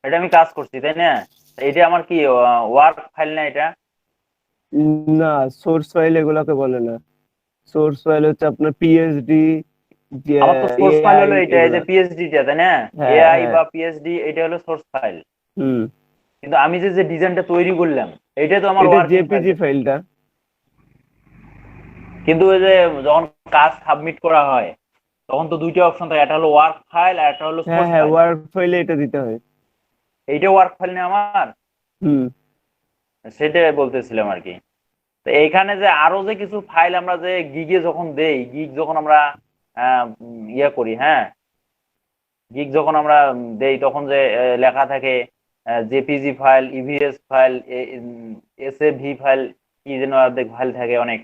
এটা আমি কাজ করছি, তাই না? এটা আমার কি ওয়ার্ক ফাইল না এটা? না, সোর্স ফাইল এগুলাকে বলে না। সোর্স ফাইল হচ্ছে আপনার পিএইচডি, আমার তো সোর্স ফাইল এআই হলো এটা, এই এগুলা। যে পিএইচডি টা, তাই না? হ্যাঁ এআই হ্যাঁ। বা পিএইচডি এটা হলো সোর্স ফাইল। হুম। কিন্তু আমি যে যে ডিজাইনটা তৈরি করলাম, এটা তো আমার এটা ওয়ার্কিং ফাইল। জেপিজি ফাইলটা। কিন্তু ওই যে যখন কাজ সাবমিট করা হয়, তখন তো দুইটা অপশন থাকে, একটা হলো ওয়ার্ক ফাইল আর একটা হলো হ্যাঁ সোর্স হ্যাঁ, ফাইল। ওয়ার্ক ফাইলে এটা দিতে হয়। এইটা ওয়ার্ক ফাইল না আমার? হুম। সেটাই বলতেছিলাম আর কি। তো এইখানে যে আরো যে কিছু ফাইল আমরা যে গিগে যখন দেই, গিগ যখন আমরা ইয়ে করি, হ্যাঁ, গিগ যখন আমরা দেই, তখন যে লেখা থাকে JPG file, EVS file, SAV file, কি যেন অর্ধেক ফাইল থাকে অনেক।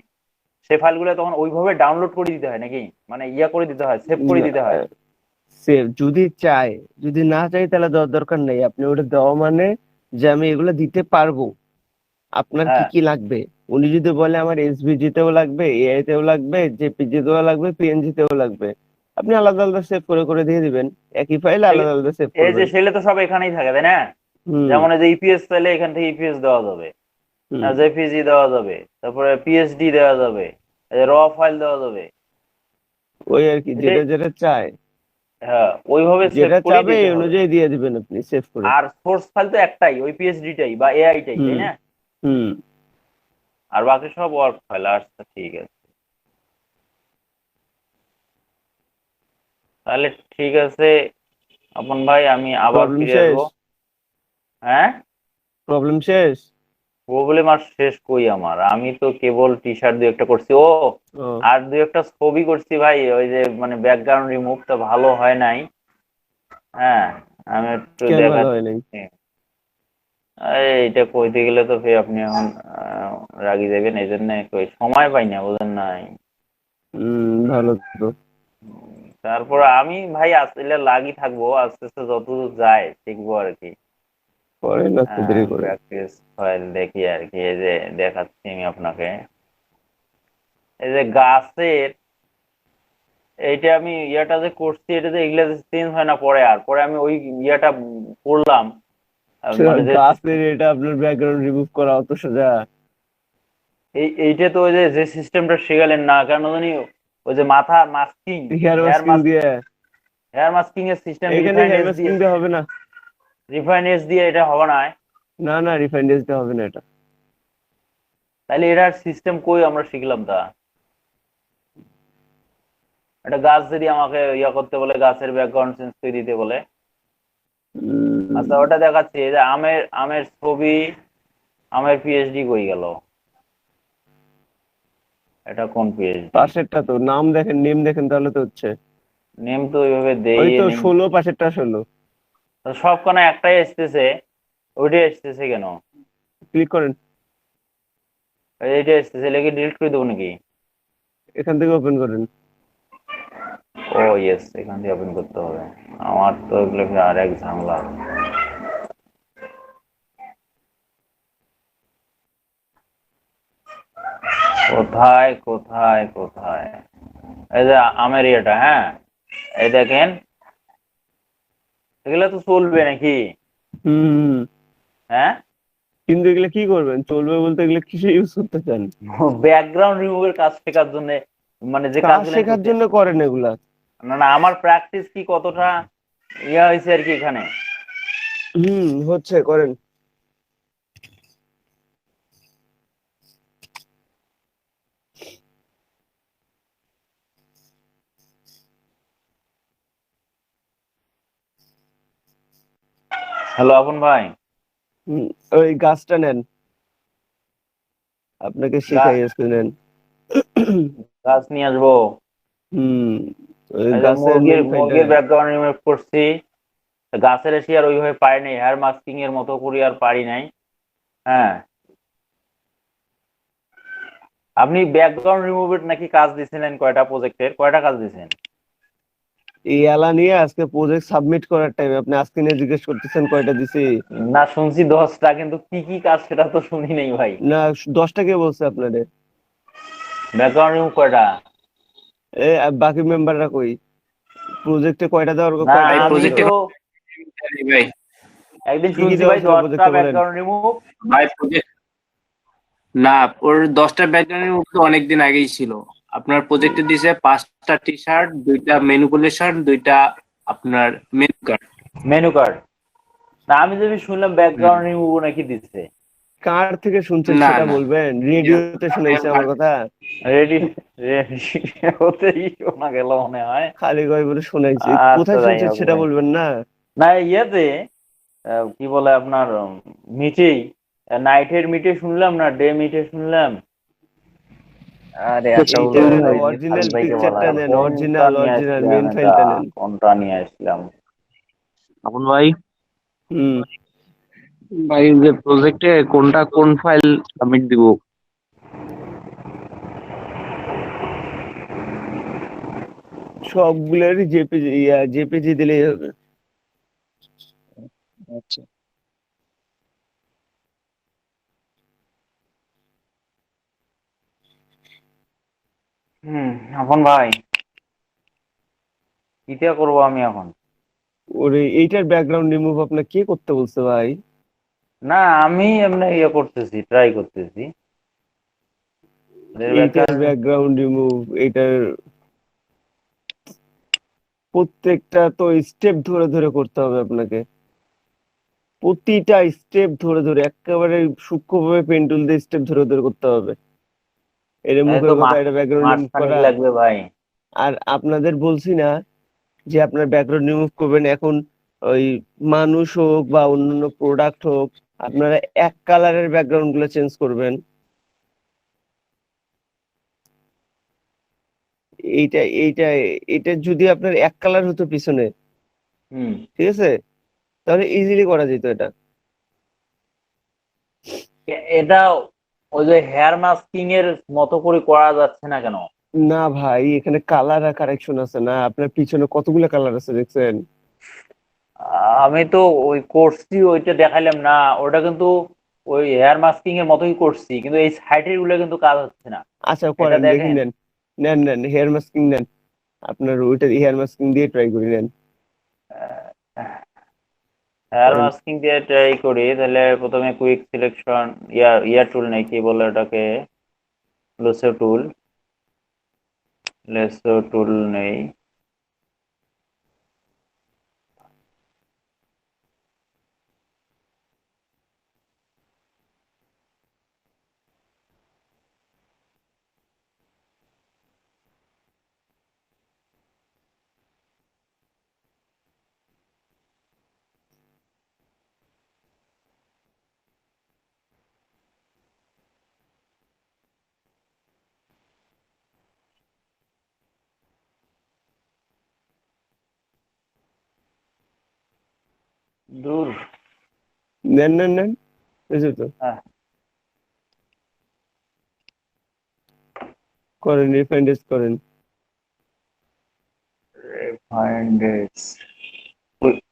সেই ফাইলগুলো তখন ওইভাবে ডাউনলোড করে দিতে হয় নাকি? মানে ইয়া করে দিতে হয়, সেভ করে দিতে হয়? সেভ যদি চায়, যদি না চাই তাহলে দেওয়ার দরকার নেই। আপনি ওটা দেওয়া মানে যে আমি এগুলো দিতে পারবো, আপনার কি হ্যাঁ। কি লাগবে। উনি যদি বলে আমার এসভিজি তেও লাগবে, এআই তেও লাগবে, জেপিজি তেও লাগবে, পিএনজি তেও লাগবে, আপনি আলাদা আলাদা সেভ করে করে দিয়ে দিবেন। একই ফাইলে আলাদা আলাদা সেভ এই যে করবেন। সেলে তো সব এখানেই থাকে, তাই না? হুম যেমন এই যে ইপিএস চাইলে এখান থেকে ইপিএস দেওয়া যাবে, হুম। জেপিজি দেওয়া যাবে, তারপরে পিএইচডি দেওয়া যাবে, র ফাইল দেওয়া যাবে। ওই আর কি, এটাই। যেটা যেটা চায়, হ্যাঁ, ওইভাবে সেভ যেটা করেই চাবে দিতে এই হবে। অনুযায়ী দিয়ে দিবেন আপনি সেভ করে। আর সোর্স ফাইল তো একটাই, ওই পিএইচডিটাই বা এআইটাই, তাই হুম না? হুম। আর বাকি সব ওয়ার্ক ফাইল। আচ্ছা, ঠিক আছে। তাহলে ঠিক আছে আপন ভাই, আমি আবার প্রবলেম ফিরে শেষ। আসবো। হ্যাঁ। প্রবলেম শেষ। প্রবলেম আর শেষ কই আমার, আমি তো কেবল টি শার্ট দুই একটা করছি। ও, ও, আর দুই একটা ছবি করছি ভাই, ওই যে মানে ব্যাকগ্রাউন্ড রিমুভটা ভালো হয় নাই। হ্যাঁ, আমি একটু কেন ভালো হয় নাই? দেখাচ্ছি। এইটা কইতে গেলে তো ফের আপনি এখন রাগি যাবেন, এই জন্য কই সময় পাই না, বুঝেন নাই। ভালো তো। তারপর আমি ভাই আসলে লাগি থাকবো, আস্তে আস্তে যতদূর যায় শিখবো আর কি। করেন আস্তে দেরি করে। প্র্যাকটিস ফাইল দেখি আর কি, এই যে দেখাচ্ছি আমি আপনাকে। এই যে গাছের, এইটা আমি ইয়াটা যে করছি, এটা যে এগুলা চেঞ্জ হয় না পরে, আর পরে আমি ওই ইয়াটা করলাম, মানে যে গাছের এটা আপনার ব্যাকগ্রাউন্ড রিমুভ করা অত সোজা? এইটা তো ওই যে যে সিস্টেমটা শিখালেন না কেন জানি, ওই যে মাথা masking, hair hair masking mask, দিয়ে? হেয়ার মাস্কিং এর সিস্টেম, এখানে রিফাইন হেয়ার এস মাস্কিং দিয়ে, দিয়ে হবে না। রিফাইন এস দিয়ে এটা হবে না? না না, রিফাইন্ড দিয়ে হবে না এটা। তাহলে এটার সিস্টেম কই আমরা শিখলাম তা? একটা গাছ যদি আমাকে ইয়া করতে বলে, গাছের ব্যাকগ্রাউন্ড চেঞ্জ করে দিতে বলে, আচ্ছা উম, ওটা দেখাচ্ছি। এই যে আমের আমের ছবি, আমের পিএইচডি কই গেল? এটা কোন পিএইচডি? পাশেরটা তো নাম দেখেন, নেম দেখেন তাহলে তো হচ্ছে। নেম তো ওইভাবে দেই ওই তো নেম। 16, পাশেরটা 16। সব কোনো একটাই আসতেছে, ওইটাই আসতেছে কেন? ক্লিক করেন। এইটা আসতেছে, লেগে ডিলিট করে দেবো নাকি? এখান থেকে ওপেন করেন। ও ইয়েস, এখান থেকে ওপেন করতে হবে। আমার তো এগুলো আর এক ঝামেলা। কোথায় কোথায় কোথায়? এই যে আমের ইয়েটা, হ্যাঁ, এই দেখেন, এগুলো তো চলবে নাকি? হুম। হ্যাঁ। কিন্তু এগুলো কি করবেন, চলবে বলতে এগুলো কিসে ইউজ করতে চান? ব্যাকগ্রাউন্ড রিমুভের কাজ শেখার জন্য, মানে যে কাজ কাজগুলো আমি শেখার করতে, জন্য করেন এগুলা? না না, আমার প্র্যাকটিস কি কতটা ইয়া হয়েছে আর কি এখানে। হচ্ছে, করেন। হ্যালো আপন ভাই। হুম। ওই গাছটা নেন, আপনাকে শেখাই আজকে, নেন। গাছ নিয়ে আসবো। হুম। ওই এই যে গাছের মুরগির মেন ফাইলটা মুরগির নেন। ব্যাকগ্রাউন্ড রিমুভ করছি। গাছের এসে আর ওইভাবে পারি নাই, হেয়ার মাস্কিং এর মতো করে আর পারি নাই। হ্যাঁ। আপনি ব্যাকগ্রাউন্ড রিমুভের নাকি কাজ দিয়েছিলেন, কয়টা প্রজেক্টের কয়টা কাজ দিয়েছেন? এই এলা নিয়ে আজকে প্রজেক্ট সাবমিট করার টাইম আপনি আজকে নিয়ে জিজ্ঞেস করতেছেন কয়টা দিছি? না, শুনছি 10টা, কিন্তু কি কি কাজ সেটা তো শুনি নাই ভাই। না, 10টা কে বলছে আপনাদের? ব্যাকগ্রাউন্ড রিমুভ কয়টা? আর বাকি মেম্বাররা কই? প্রজেক্টে কয়টা দেওয়ার না, কয়টা ভাই কাজ আমি ছিল? প্রজেক্টে তো ভাই একদিন কি কি শুনছি দেওয়া ভাই ছিল 10টা প্রজেক্টে বলেন। Background remove. ভাই প্রজেক্ট না, ওর 10টা ব্যাকগ্রাউন্ড তো অনেকদিন আগেই ছিল। আপনার প্রজেক্টে দিয়েছে 5টা টি শার্ট, 2টা ম্যানিপুলেশন, 2টা আপনার মেনু কার্ড। Menu card. না আমি যদি শুনলাম ব্যাকগ্রাউন্ড রিমুভ নাকি দিচ্ছে। কার থেকে শুনছেন না সেটা না, বলবেন, রেডিওতে শুনাইছে আমার কথা। রেডি রেডি হতেই শোনা গেল মনে হয়। খালি গয় বলে শুনাইছে, আচ্ছা কোথায় যাই শুনছেন হোক সেটা ভাই। বলবেন না। না ইয়েতে কি বলে আপনার মিটেই, নাইটের মিটে শুনলাম না ডে মিটে শুনলাম। আরে আচ্ছা এইটা বলবো নেন, ভাই, অরিজিনাল খালিদ ভাইকে বলা পিকচারটা হয়। নেন, কোনটা অরিজিনাল নিয়ে অরিজিনাল আসছিলাম মেন এটা, ফাইলটা নেন। কোনটা নিয়ে আসছিলাম? আপন ভাই, হুম। ভাই যে প্রজেক্টে কোনটা কোন ফাইল সাবমিট দিব? সবগুলোরই জেপিজি, জেপিজি দিলেই হবে। আচ্ছা। এখন ভাই কিটা করবো আমি এখন? ওরে এইটার ব্যাকগ্রাউন্ড রিমুভ আপনার কে করতে বলছে ভাই? না আমি এমনি ইয়ে করতেছি, ট্রাই করতেছি। এইটার ব্যাকগ্রাউন্ড রিমুভ, এইটার প্রত্যেকটা তো স্টেপ ধরে ধরে করতে হবে আপনাকে, প্রতিটা স্টেপ ধরে ধরে একেবারে সূক্ষ্মভাবে পেন টুল দিয়ে স্টেপ ধরে ধরে করতে হবে। এটা এই তো মুখের কথা, এটা ব্যাকগ্রাউন্ড মাস রিমুভ খানিক করা। লাগবে ভাই। আর আপনাদের বলছি না যে আপনার ব্যাকগ্রাউন্ড রিমুভ করবেন এখন, ওই মানুষ হোক বা অন্যান্য প্রোডাক্ট হোক, আপনারা এক কালারের ব্যাকগ্রাউন্ড গুলো চেঞ্জ করবেন। এইটা এইটা এটা যদি আপনার এক কালার হতো পিছনে, হুম। ঠিক আছে, তাহলে ইজিলি করা যেত এটা। এটা ওই যে হেয়ার মাস্কিং এর মতো করে করা যাচ্ছে না কেন? না ভাই, এখানে কালার আর কারেকশন আছে না, আপনার পিছনে কতগুলো কালার আছে দেখছেন? আমি তো ওই করছি, ওইটা দেখাইলাম না, ওটা কিন্তু ওই হেয়ার মাস্কিং এর মতোই করছি, কিন্তু এই সাইডের গুলো কিন্তু কাজ হচ্ছে না। আচ্ছা এটা করেন দেখি, দেখেন। নেন নেন নেন হেয়ার মাস্কিং নেন, আপনার ওইটা হেয়ার মাস্কিং দিয়ে ট্রাই করে নেন। হেয়ার করেন। মাস্কিং দিয়ে ট্রাই করি তাহলে। প্রথমে কুইক সিলেকশন, ইয়ার টুল নেই, কি বলে ওটাকে, লেসো টুল। লেসো টুল নেই। দূর। নেন নেন নেন, বুঝছো তো। হ্যাঁ। করেন, রিফাইন্ড করেন।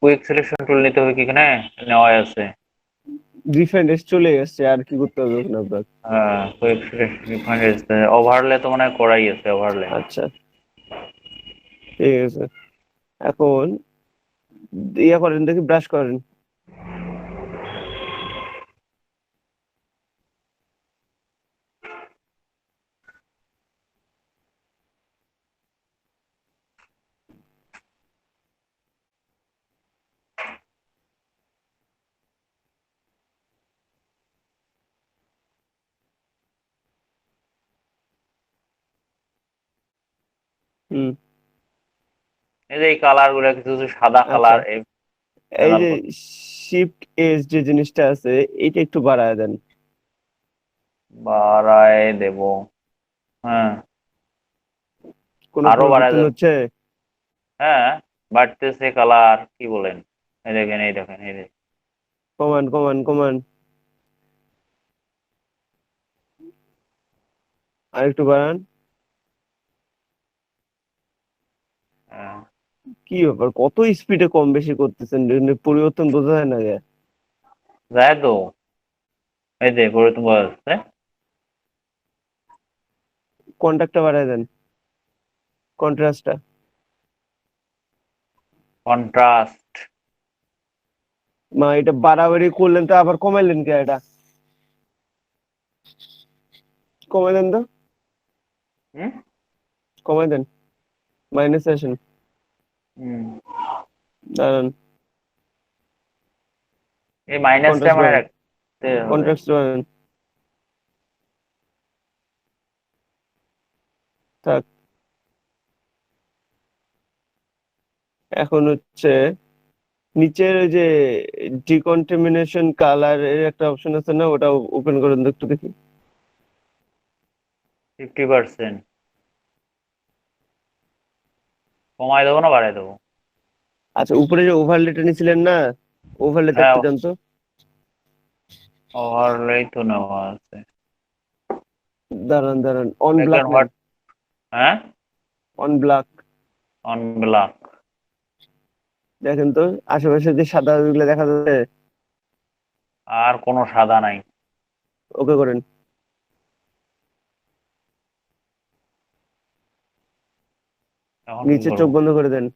কুইক সিলেকশন টুল নিতে হবে কি এখানে? নেওয়া আছে। রিফাইন্ড চলে এসছে, আর কি করতে হবে ওখানে আপনার? হ্যাঁ, কুইক সিলেকশন ওভারলে তো মনে হয় করাই আছে, ওভারলে। আচ্ছা ঠিক আছে, এখন ইয়ে করেন দেখি, ব্রাশ করেন। হুম। এই যে এই কালার গুলো কিছু কিছু সাদা আচ্ছা, কালার, এই প্যানেল যে শিফট এজ যে জিনিসটা আছে, এইটা একটু বাড়ায় দেন। বাড়ায় দেব। হ্যাঁ। কোনো আরো বাড়ায় পরিবর্তন দেব। হচ্ছে? হ্যাঁ, বাড়তেছে কালার, কি বলেন? এই দেখেন, এই দেখেন, এই দেখেন। কমান কমান কমান, আর একটু বাড়ান। হ্যাঁ, কি ব্যাপার, কত স্পিডে কম বেশি করতেছেন, পরিবর্তন বোঝা যায় না গে? যায় তো। এই যে করে তো বোঝা যাচ্ছে। কন্ট্রাক্টটা বাড়ায় দেন, কন্ট্রাস্টটা। কন্ট্রাস্ট। মা এটা বাড়াবাড়ি করলেন তো আবার কমাইলেন কে? এটা কমাই দেন তো, হুম কমাই দেন, মাইনাসে আসেন, হুম দাঁড়ান, এই মাইনাসটা কন্ট্রাস্ট মানে বাড়ান, রাখতে হবে। কন্ট্রাস্ট বাড়ান, থাক। এখন হচ্ছে নিচের ওই যে ডিকন্টামিনেশন কালার এর একটা অপশন আছে না, ওটা ওপেন করেন তো একটু দেখি। 50% কমাই দেবো না বাড়াই দেবো? আচ্ছা, উপরে যে ওভারলেটা নিছিলেন না, ওভারলে হ্যাঁ, দেখতে চান তো? ওভারলেই তো নেওয়া আছে। দাঁড়ান দাঁড়ান, অন ব্ল্যাক ব্যাকগ্রাউন্ড নেন, হোয়াট? হ্যাঁ, অন ব্ল্যাক। On black. দেখেন তো আশেপাশে যে সাদা ওইগুলো দেখা যাচ্ছে, আর কোনো সাদা নাই। ওকে করেন। এখন কি নিচে চোখ করবো? বন্ধ করে দেন।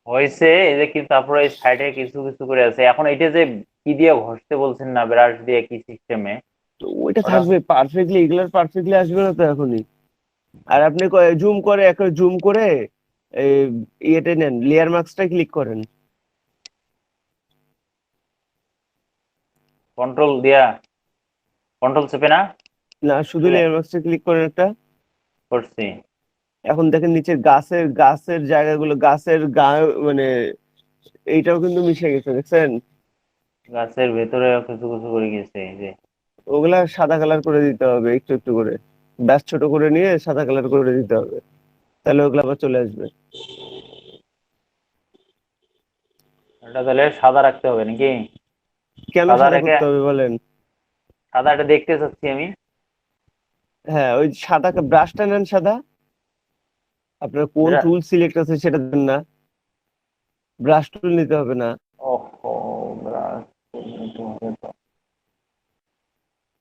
হয়েছে এই যে, কি তারপরে এই সাইডে কিছু কিছু করে আছে। এখন এটা যে কি দিয়ে ঘষতে বলছেন না, ব্রাশ দিয়ে কি সিস্টেমে? তো ওইটা ওটা থাকবে পারফেক্টলি, এগুলার পারফেক্টলি আসবে না তো এখনই। আর আপনি জুম করে, একটা জুম করে এই ইয়েতে নেন, লেয়ার মার্কসটা ক্লিক করেন। কন্ট্রোল দিয়া, কন্ট্রোল চেপে না? না, শুধু লেয়ার মার্কসটা ক্লিক করেন একটা। করছি। এখন দেখেন নিচের গাছের গাছের জায়গাগুলো, গাছের মানে এইটাও কিন্তু মিশে গেছে, দেখছেন? গাছের ভেতরে কিছু কিছু করে গেছে এই যে। ওগুলা সাদা কালার করে দিতে হবে একটু একটু করে, ব্যাস ছোট করে নিয়ে সাদা কালার করে দিতে হবে, তাহলে ওগুলো আবার চলে আসবে। এটা তাহলে সাদা রাখতে হবে নাকি? কেন সাদা সাদা রেখে, করতে হবে বলেন? সাদাটা দেখতে চাচ্ছি আমি। হ্যাঁ, ওই সাদা ব্রাশটা নেন সাদা, আপনার কোন যেটা, টুল সিলেক্ট আছে সেটা দেন না, ব্রাশ টুল নিতে হবে না। ওহো, ব্রাশ নিতে হবে তো।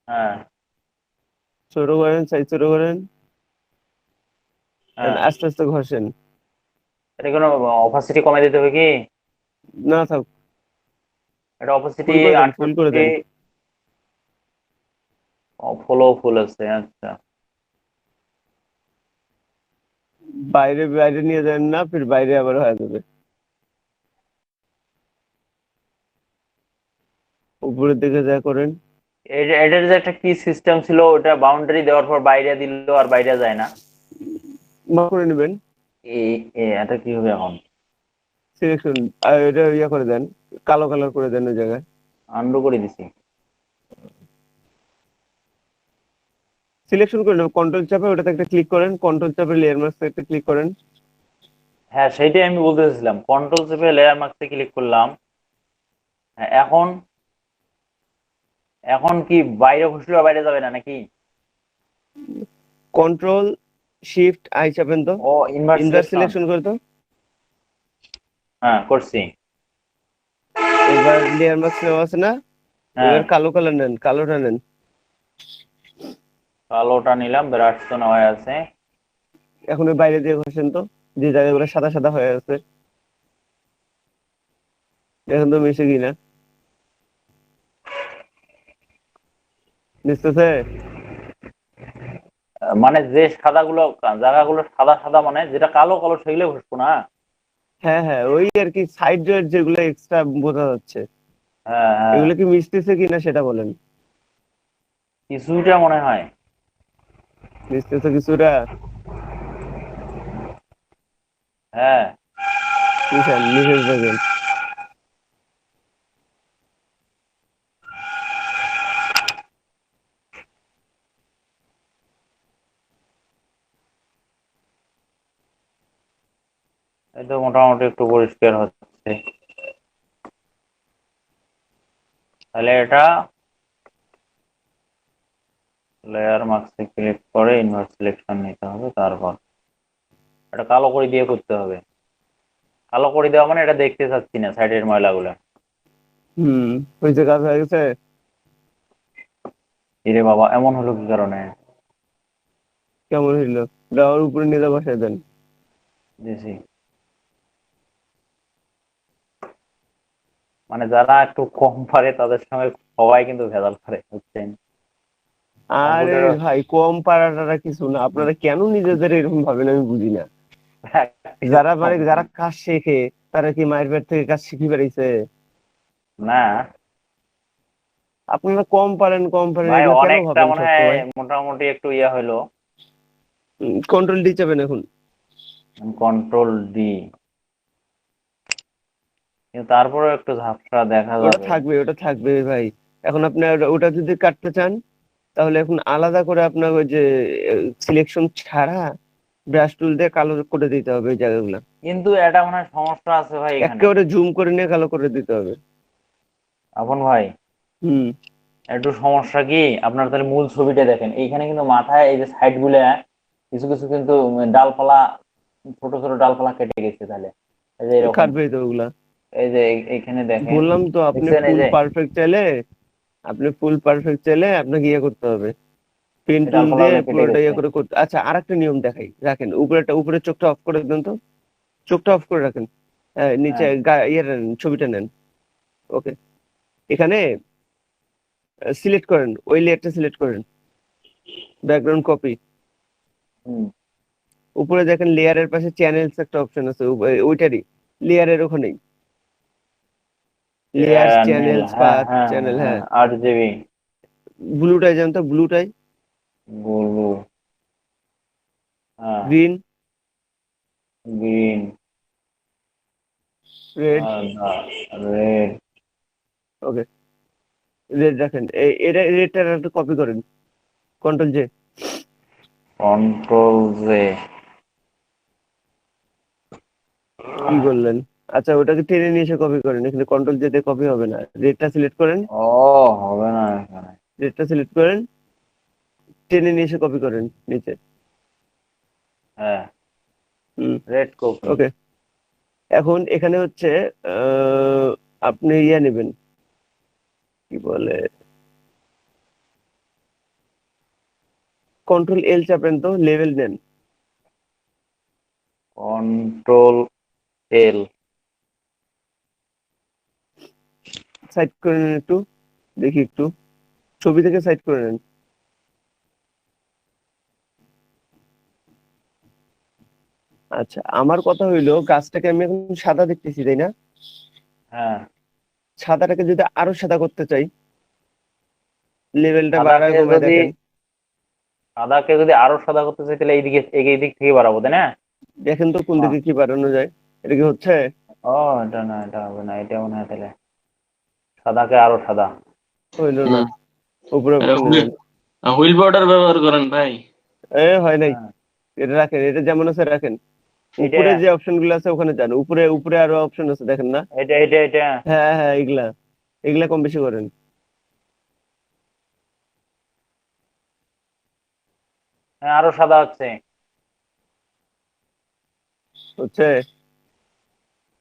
হ্যাঁ ছোট করেন, সাইজ ছোট করেন, হ্যাঁ, আস্তে আস্তে ঘষেন। এটা কোনো অপাসিটি কমাই দিতে হবে কি? না থাক, এটা অপাসিটি ফুল করে দেন, ফুল করে 68। দেন। ফলো ফুল আছে, আচ্ছা। বাইরে বাইরে নিয়ে যান না, ফির বাইরে আবার হয়ে যাবে। উপরের দিকে যা করেন। এটার যে একটা কি সিস্টেম ছিল, ওটা বাউন্ডারি দেওয়ার পর বাইরে দিল আর বাইরে যায় না। মার্ক করে নেবেন, এটা কি হবে এখন? সিলেকশন, আর এটা ইয়া করে দেন, কালো কালার করে দেন ওই জায়গায়। আন্ডু করে দিছি। সিলেকশন করে নেবেন, কন্ট্রোল চাপে ওটাতে একটা ক্লিক করেন, কন্ট্রোল চাপে লেয়ার মাস্কে একটা ক্লিক করেন। হ্যাঁ, সেইটাই আমি বলতে চাইছিলাম, কন্ট্রোল চেপে লেয়ার মার্কসে ক্লিক করলাম। হ্যাঁ, এখন এখন কি বাইরে ঘুষলে বাইরে যাবে না নাকি? কন্ট্রোল শিফট আই চাপেন তো, ও, ইনভার্স ইনভার্স সিলেকশন। সিলেকশন করে তো। হ্যাঁ, করছি। এবার লেয়ার মাস্ক নেওয়া আছে না, হ্যাঁ, এবার কালো কালার নেন, কালোটা নেন। কালোটা নিলাম, ব্রাশ তো নেওয়া আছে। এখন ওই বাইরে দিয়ে ঘষেন তো, যে জায়গাগুলো সাদা সাদা হয়ে আছে, এখন তো মিশে কিনা মিশতেছে। মানে যে সাদাগুলো, জায়গাগুলো সাদা সাদা, মানে যেটা কালো কালো সেগুলো ঘুষবো না? হ্যাঁ হ্যাঁ, ওই আর কি সাইড যেগুলো এক্সট্রা বোঝা যাচ্ছে, হ্যাঁ হ্যাঁ, এগুলো কি মিশতেছে কিনা সেটা বলেন। কিছুটা মনে হয়। মিশতেছে কিছুটা, হ্যাঁ, মিশান, মিশে থাকেন। এই তো মোটামুটি একটু পরিষ্কার হচ্ছে। তাহলে এটা লেয়ার মার্কসে ক্লিক করে ইনভার্স সিলেকশন নিতে হবে, তারপর এটা কালো করে দিয়ে করতে হবে। কালো করে দেওয়া মানে এটা দেখতে চাচ্ছি না সাইডের ময়লাগুলো। হুম, হয়েছে, কাজ হয়ে গেছে। এরে বাবা, এমন হলো কি কারণে? কেমন হইলো? দেওয়ার উপরে নিয়ে বসাই দেন। দিছি। মানে যারা একটু কম পারে তাদের সঙ্গে সবাই কিন্তু ভেজাল করে, বুঝছেন? আরে কম্পিউটার ভাই, কম পারাটা কিছু না, আপনারা কেন নিজেদের এরকম ভাবেন আমি বুঝি না। যারা মানে যারা কাজ শেখে তারা কি মায়ের পেট থেকে কাজ শিখে বেড়াইছে? না আপনারা কম পারেন কম পারেন ভাই, এগুলো কেন অনেকটা ভাবেন মনে হয় সবসময়? মোটামুটি একটু ইয়া হইলো। কন্ট্রোল ডি চাবেন এখন। কন্ট্রোল ডি, কিন্তু তারপরেও একটু ঝাপসা দেখা ওটা যাবে। থাকবে, ওটা থাকবে ভাই। এখন আপনি ওটা যদি কাটতে চান তাহলে এখন আলাদা করে আপনার ওই যে সিলেকশন ছাড়া ব্রাশ টুল দিয়ে কালো করে দিতে হবে ওই জায়গাগুলো। কিন্তু এটা মনে হয় সমস্যা আছে ভাই এখানে। একেবারে জুম করে নিয়ে কালো করে দিতে হবে। আপন ভাই, হুম। একটু সমস্যা কি, আপনার তাহলে মূল ছবিটা দেখেন, এইখানে কিন্তু মাথায় এই যে সাইড গুলা কিছু কিছু কিন্তু ডালপালা, ছোট ছোট ডালপালা কেটে গেছে। তাহলে এই যে এরকম, কাটবেই তো ওগুলা। এই যে এইখানে দেখেন, বললাম তো আপনি দেখছেন এই ফুল যে পারফেক্ট চাইলে, আপনাকে ইয়ে করতে হবে, পেন এই টুল ডালপালা দিয়ে গুলো কেটে পুরোটা গেছে। ইয়ে করে করতে। আচ্ছা, আরেকটা নিয়ম দেখাই, রাখেন উপরের চোখটা অফ করে দেন তো। চোখটা অফ করে রাখেন। নিচে হ্যাঁ, ইয়ে নেন, ছবিটা নেন। ওকে। এখানে সিলেক্ট করেন, ওই লেয়ারটা সিলেক্ট করেন, ব্যাকগ্রাউন্ড কপি। হুম, উপরে দেখেন লেয়ারের পাশে চ্যানেলস একটা অপশন আছে, ওইটারই লেয়ারের ওখানেই লেয়ার চ্যানেল, চ্যানেলস হ্যাঁ পাথ হ্যাঁ হ্যাঁ চ্যানেল, হ্যাঁ, হ্যাঁ। 8 GB। ব্লুটাই জানতো, ব্লুটাই ব্লু, হ্যাঁ, গ্রিন, গ্রিন, রেড। রেড। ওকে, রেড রাখেন। এটা রেডটা একটু কপি করেন, কন্ট্রোল জে। Control J. কি করলেন? আচ্ছা, ওটাকে টেনে নিয়ে এসে কপি করেন, এখানে কন্ট্রোল জে দিয়ে কপি হবে না। রেডটা সিলেক্ট করেন, ও, হবে না এখানে। রেডটা সিলেক্ট করেন, টেনে নিয়ে এসে কপি করেন নিচে। হ্যাঁ, হুম। Red copy. ওকে। এখন এখানে হচ্ছে আহ, আপনি ইয়ে নেবেন, কি বলে, কন্ট্রোল এল চাপেন তো, লেভেল নেন। কন্ট্রোল এল। সাইড করে নেন একটু, দেখি একটু, ছবি থেকে সাইড করে নেন। আচ্ছা, আমার কথা হইলো গাছটাকে আমি এখন সাদা দেখতেছি, তাই না? হ্যাঁ, সাদাটাকে যদি আরো সাদা করতে চাই, লেভেলটা বাড়ায় সাদাকে কমায় যদি দেখেন। সাদাকে যদি আরো সাদা করতে চাই তাহলে এইদিকে, এই দিক থেকে বাড়াবো, তাই না? দেখেন তো কোন হ্যাঁ। দিকে কি বাড়ানো যায়। এটা কি হচ্ছে? ও, এটা না, এটা হবে না, এটা মনে হয় তাহলে সাদাকে আরো সাদা। হইলো না, হুম, উপরে অপশনে হুইল যান। হুইল বর্ডার ব্যবহার করেন ভাই। হয় নাই। হ্যাঁ, এটা রাখেন, এটা যেমন আছে রাখেন। এটা, উপরে যে অপশন গুলো আছে ওখানে যান, উপরে উপরে আরো অপশন আছে দেখেন না? এটা হ্যাঁ হ্যাঁ, এগুলা এগুলা কম বেশি করেন। হ্যাঁ, আরো সাদা হচ্ছে। হচ্ছে।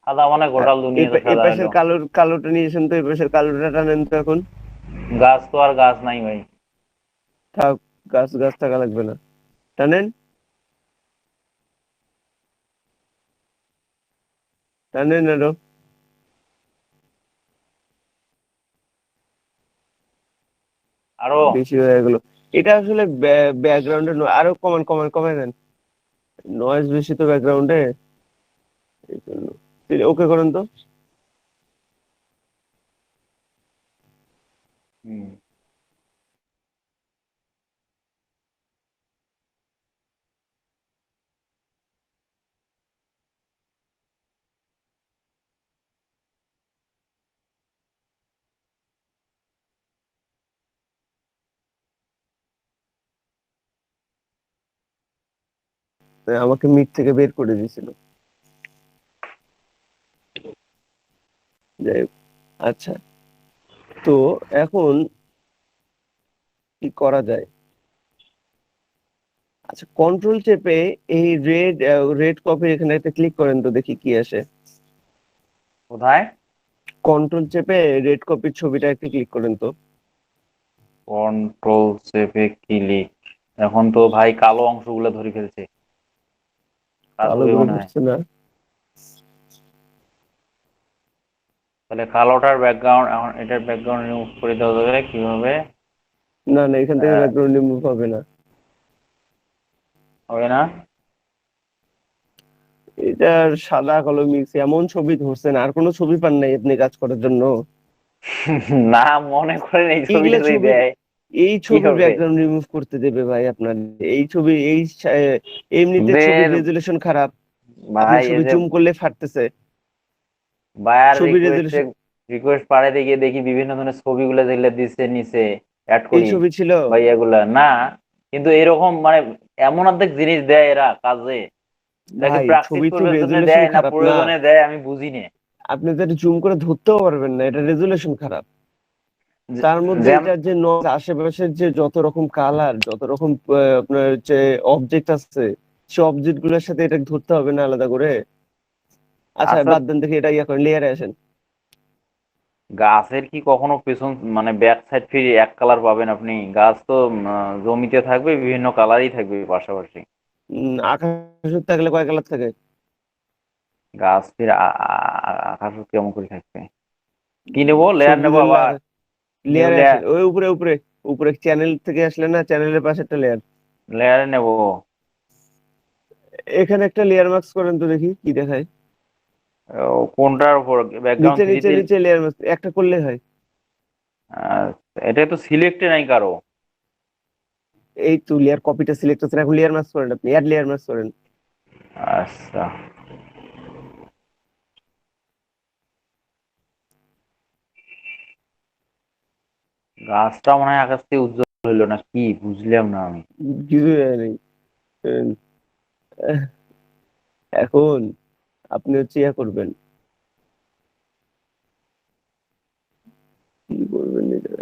সাদা মানে গোটাল দুনিয়া তো এই সাদা পাশের হলো। কালোটা নিয়েছেন তো, এই পাশের কালোটা টানেন তো এখন। গাছ তো আর গাছ নাই ভাই। থাক, গাছ গাছ থাকা লাগবে না, টানেন, টানেন আরো। আরো, বেশি হয়ে গেল। এটা আসলে ব্যাকগ্রাউন্ডে আরো কমান কমান কমায় দেন, নয়েজ বেশি তো ব্যাকগ্রাউন্ডে, এই জন্য। ওকে করেন তো। হুম, আমাকে মিট থেকে বের করে দিয়েছিল, যাই হোক। আচ্ছা, তো এখন কি করা যায়? আচ্ছা, কন্ট্রোল চেপে এই রেড কপি এখানে একটা ক্লিক করেন তো, দেখি কি আসে। কোথায়? কন্ট্রোল চেপে রেড কপির ছবিটা একটা ক্লিক করেন তো। কন্ট্রোল চেপে ক্লিক। এখন তো ভাই কালো অংশগুলো ধরে ফেলছে, কাজ কালো হবে করে মনে হয়। ধরছে না? তাহলে কালোটার ব্যাকগ্রাউন্ড এখন এটার ব্যাকগ্রাউন্ড রিমুভ করে দেওয়া যাবে কিভাবে? না না, এখান থেকে আহ, ব্যাকগ্রাউন্ড রিমুভ হবে না। হবে না? এটার সাদা কালো মিক্স এমন ছবি ধরছেন, আর কোনো ছবি পান নাই আপনি কাজ করার জন্য? না, মনে করেন এই এইগুলা ছবিটাতেই ছবি, দেয়। এই কি ছবির হবে? ব্যাকগ্রাউন্ড রিমুভ করতে দেবে ভাই আপনার? এই ছবি এমনিতে ছবির বের রেজুলেশন খারাপ, আপনার ভাই এই ছবি যে জুম করলে ফাটতেছে। বায়ার ছবির রেজুলেশন, রিকোয়েস্ট পাঠাতে গিয়ে দেখি বিভিন্ন ধরনের ছবিগুলো যেগুলো দিচ্ছে নিচে অ্যাড এই করি ছবি ছিল। ভাই এগুলা না, কিন্তু এরকম মানে এমন অর্ধেক জিনিস দেয় এরা কাজে, নাকি ভাই প্র্যাকটিস ছবির তো করবার জন্য রেজুলেশন দেয় না খারাপ না, প্রয়োজনে দেয় আমি বুঝি না। আপনি তো এটা জুম করে ধরতেও পারবেন না, এটা রেজুলেশন খারাপ। তার মধ্যে যেমন এটার যে আশেপাশের যে যত রকম কালার, যত রকম আপনার যে অবজেক্ট আছে, সে অবজেক্ট গুলোর সাথে এটা ধরতে হবে না আলাদা করে? আচ্ছা আচ্ছা, বাদ দেন, দেখি এটা ইয়া করেন, লেয়ারে আসেন। গাছের কি কখনো পেছন মানে ব্যাক সাইড ফিরে এক কালার পাবেন আপনি? গাছ তো জমিতে থাকবে, বিভিন্ন কালারই থাকবে পাশাপাশি। আকাশ থাকলে কয় কালার থাকে? গাছ ফির আকাশ কেমন করে থাকবে? কি নেবো, লেয়ার ছবি নেবো ধরলে আবার? নিউ লেয়ারে লেয়ার, আসেন, ওই উপরে উপরে, উপরে চ্যানেল থেকে আসলে না, চ্যানেলের পাশে একটা লেয়ার, লেয়ারে নেবো। এখানে একটা লেয়ার মার্কস করেন তো দেখি কি দেখায়। কোনটার উপর? ব্যাকগ্রাউন্ড নিচে নিচে থ্রিতে? নিচে লেয়ার মার্কস একটা করলে হয়। এটা তো সিলেক্টে নাই কারো। এই তো লেয়ার কপিটা সিলেক্ট আছে, এখন লেয়ার মার্কস করেন, আপনি অ্যাড লেয়ার মার্কস করেন। আচ্ছা, গাছটা মনে হয় আকাশ থেকে উজ্জ্বল হইলো না, কি বুঝলাম না আমি। কিছু নেই। আহ, এখন আপনি হচ্ছে ইয়া করবেন, কি করবেন এটা?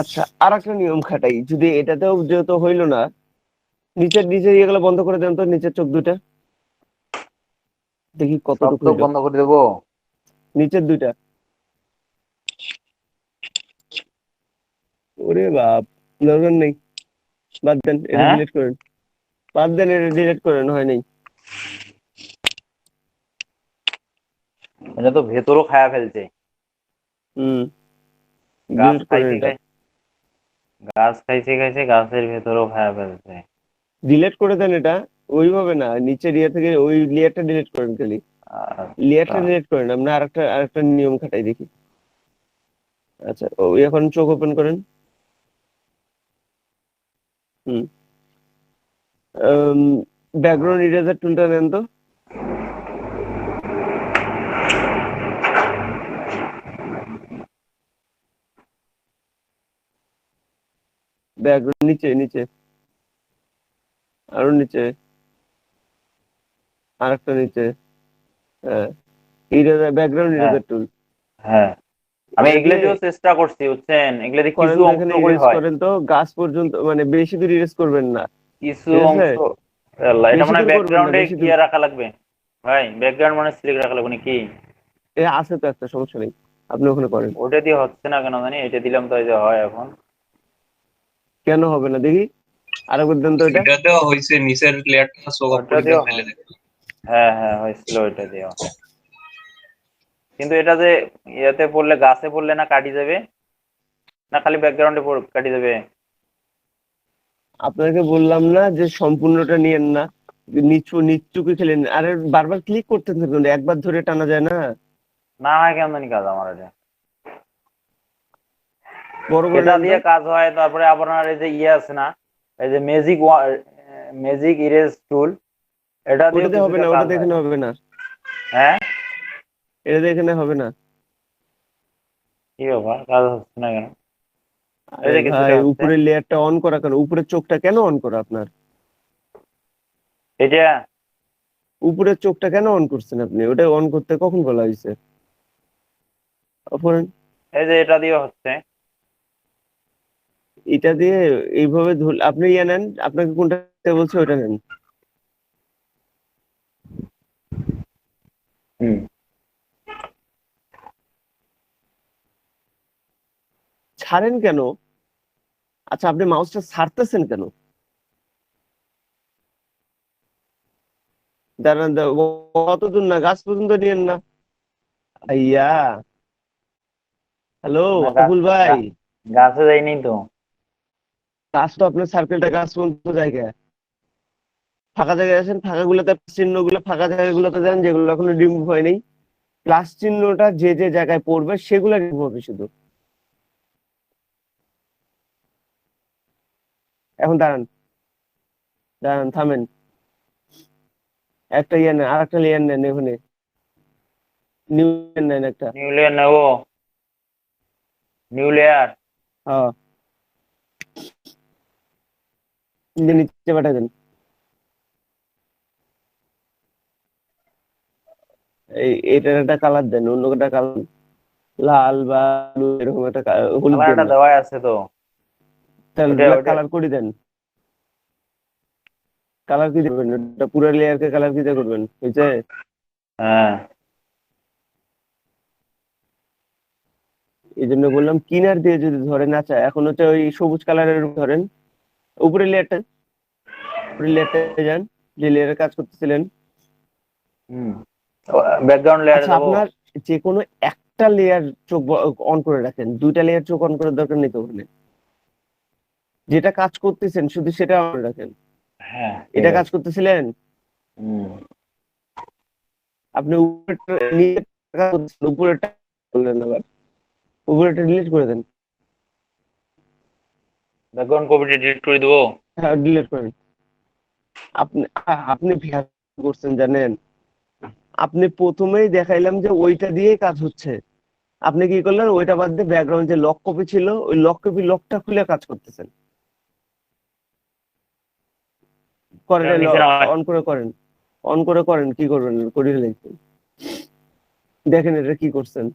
আচ্ছা আর একটা নিয়ম খাটাই, যদি এটাতেও যেহেতু হইলো না, নিচের নিচে ইয়েগুলো বন্ধ করে দেন তো, নিচের চোখ দুটা দেখি সব কতটুকু তো হইলো। বন্ধ করে দেবো? নিচের দুইটা, ওরে বাপ, দরকার নেই, বাদ দেন, এটা হ্যাঁ, ডিলিট করেন, বাদ দেন, এটা ডিলিট করেন, হয় নাই। এটা তো ভেতরও খায়া ফেলছে। হুম, গাছ ডিলিট করেন খাইছে এটা, খাই গাছ খাইছে খাইছে গাছের ভেতরও খায়া ফেলছে। ডিলিট করে দেন এটা। ওইভাবে না, নিচের ইয়ে থেকে ওই লেয়ারটা ডিলিট করেন খালি, আচ্ছা, লেয়ারটা ডিলিট করেন। আমরা আরেকটা নিয়ম খাটাই দেখি। আচ্ছা ওই এখন চোখ ওপেন করেন। হুম, ব্যাকগ্রাউন্ড ইরেজার টুলটা নেন তো, ব্যাকগ্রাউন্ড নিচে নিচে, আরো নিচে, আরেকটা নিচে, হ্যাঁ, ইরেজার, ব্যাকগ্রাউন্ড হ্যাঁ ইরেজার টুল। হ্যাঁ, আমি এটা এগুলো দিয়ে দিয়েও চেষ্টা করছি বুঝছেন, এগুলো দিয়ে করেন কিছু তো, অংশ এখানে করে ইরেজ হয়, করেন তো, গাছ পর্যন্ত, মানে বেশি দূর ইরেজ করবেন না, কিছু ঠিক আছে? অংশ। আল্লাহ, এটা বেশি মনে হয় দূর করবেন না, ব্যাকগ্রাউন্ডে বেশি দূর। ইয়ে রাখা লাগবে ভাই, ব্যাকগ্রাউন্ড মানে সিলেক্ট রাখা লাগবে নাকি? এ আছে তো, একটা সমস্যা নেই, আপনি ওখানে করেন। ওটা দিয়ে হচ্ছে না কেন জানি, এটা দিলাম তো এই যে হয় এখন। কেন হবে না দেখি, আরেকবার দেন তো এটা। এটাতেও হয়েছে, নিচের লেয়ারটা শো অফ ওটা করে দিয়েও ফেলে হয়। দেয়। হ্যাঁ হ্যাঁ, হয়েছিল ওইটা দিয়েও। কিন্তু এটা যে ইয়েতে পড়লে, গাছে পড়লে না কাটি যাবে, না খালি ব্যাকগ্রাউন্ডে কাটি যাবে? আপনাকে বললাম না যে সম্পূর্ণটা নিয়েন না, নিচটুকু খেলেন, আরে বারবার ক্লিক করতে থাকুন, একবার ধরে টানা যায় না। না হয় কেমন জানি কাজ আমার এটা। বড় করে এটা নেন তো। দিয়ে কাজ হয়, তারপরে আপনার এই যে ইয়ে আছে না, এই যে ম্যাজিক ইরেজ টুল, এটা দিয়েও ওটাতে হবে কিছুটা না, কাজ ওটাতে হয়। এখানে হবে না, হ্যাঁ, এটাতে এখানে হবে না। কি ব্যাপার, কাজ হচ্ছে না কেন? এই আরে যে কিছুটা ভাই, হচ্ছে। উপরের লেয়ারটা অন করা কেন? উপরের চোখটা কেন অন করা আপনার? এটা উপরের চোখটা কেন অন করছেন আপনি? ওটা অন করতে কখন বলা হয়েছে? অপরেন, এই যে এটা দিয়ে হচ্ছে। এটা দিয়ে এইভাবে আপনি ইয়ে নেন, আপনাকে কোনটা বলছে ওটা নেন। হুম, ছাড়েন কেন? আচ্ছা আপনি মাউসটা ছাড়তেছেন কেন? দাঁড়ান অত দূর না, গাছ পর্যন্ত নিয়েন না। আইয়া, হ্যালো না আবুল ভাই, গাছে যাইনি তো। গাছ তো আপনার সার্কেলটা গাছ পর্যন্ত জায়গা, ফাঁকা জায়গায় আছেন, ফাঁকা গুলোতে চিহ্নগুলো, ফাঁকা জায়গাগুলোতে যান যেগুলো এখনো রিমুভ হয়নি, প্লাস চিহ্নটা যে যে জায়গায় পড়বে সেগুলো রিমুভ হবে শুধু। এখন দাঁড়ান, দাঁড়ান, থামেন, একটা ইয়ে নেন, আর একটা লেয়ার নেন, ওখানে নিউ নেন একটা। নিউ লেয়ার নেবো, নিউ লেয়ার। হ্যাঁ, দিয়ে নিচে পাঠা দেন। এটার একটা কালার দেন, অন্য একটা কালার, লাল বা blue এরকম একটা হলুদ দেন কালারটা না, দেওয়াই আছে তো। তাহলে ওটা ব্ল্যাক ওটা কালার করে দেন। কালার কি দেবেন, ওটা পুরো লেয়ারকে কালার কি দিয়ে করবেন, বুঝছে? হ্যাঁ। এই জন্য বললাম কিনার দিয়ে যদি ধরেন, আচ্ছা এখন হচ্ছে ওই সবুজ কালারের ধরেন, উপরের লেয়ারটা, উপরের লেয়ারটা যান, যে লেয়ারের কাজ করতেছিলেন। হুম, ব্যাকগ্রাউন্ড লেয়ারে আচ্ছা, দেবো। আপনার যে কোনো একটা লেয়ার চোখ অন করে রাখেন, দুইটা লেয়ার চোখ অন করার দরকার নেই তো ওখানে, যেটা কাজ করতেছেন শুধু সেটা অন রাখেন। হ্যাঁ ঠিক এটা কাজ আছে। করতেছিলেন, হুম। আপনি উপরেরটা নিচে কাজ করতেছেন, উপরেরটা করলেন, আবার উপরেরটা ডিলিট করে দেন। ব্যাকগ্রাউন্ড কপিটা ডিলিট করে দেবো। হ্যাঁ, ডিলিট করেন। আপনি আপনি ভুল করছেন জানেন, আপনি প্রথমেই দেখাইলাম যে ওইটা দিয়ে কাজ হচ্ছে, আপনি কি করলেন, ওইটা বাদ দিয়ে ব্যাকগ্রাউন্ড যে লক কপি ছিল ওই লক কপি লকটা খুলে কাজ করতেছেন। করেন, নিচে নামায়। অন করে করেন, অন করে করেন, কি করবেন করিয়ে লাগছেন, দেখেন এটা কি করছেন।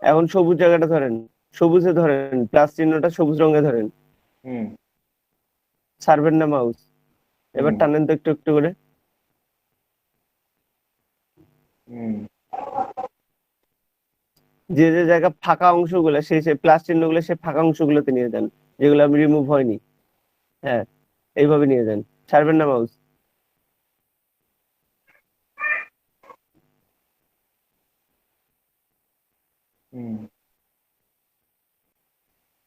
এখন সবুজ জায়গাটা ধরেন, সবুজে ধরেন, প্লাস চিহ্নটা সবুজ রঙে ধরেন, হুম। ছাড়বেন না মাউস, এবার হুম। টানেন তো একটু একটু করে। হুম। যে যে জায়গা ফাঁকা অংশগুলো সেই সেই প্লাস চিহ্নগুলো সে ফাঁকা অংশগুলোতে নিয়ে যান, যেগুলো আমি রিমুভ হয়নি। হ্যাঁ, এইভাবে নিয়ে যান, ছাড়বেন না মাউস। হুম।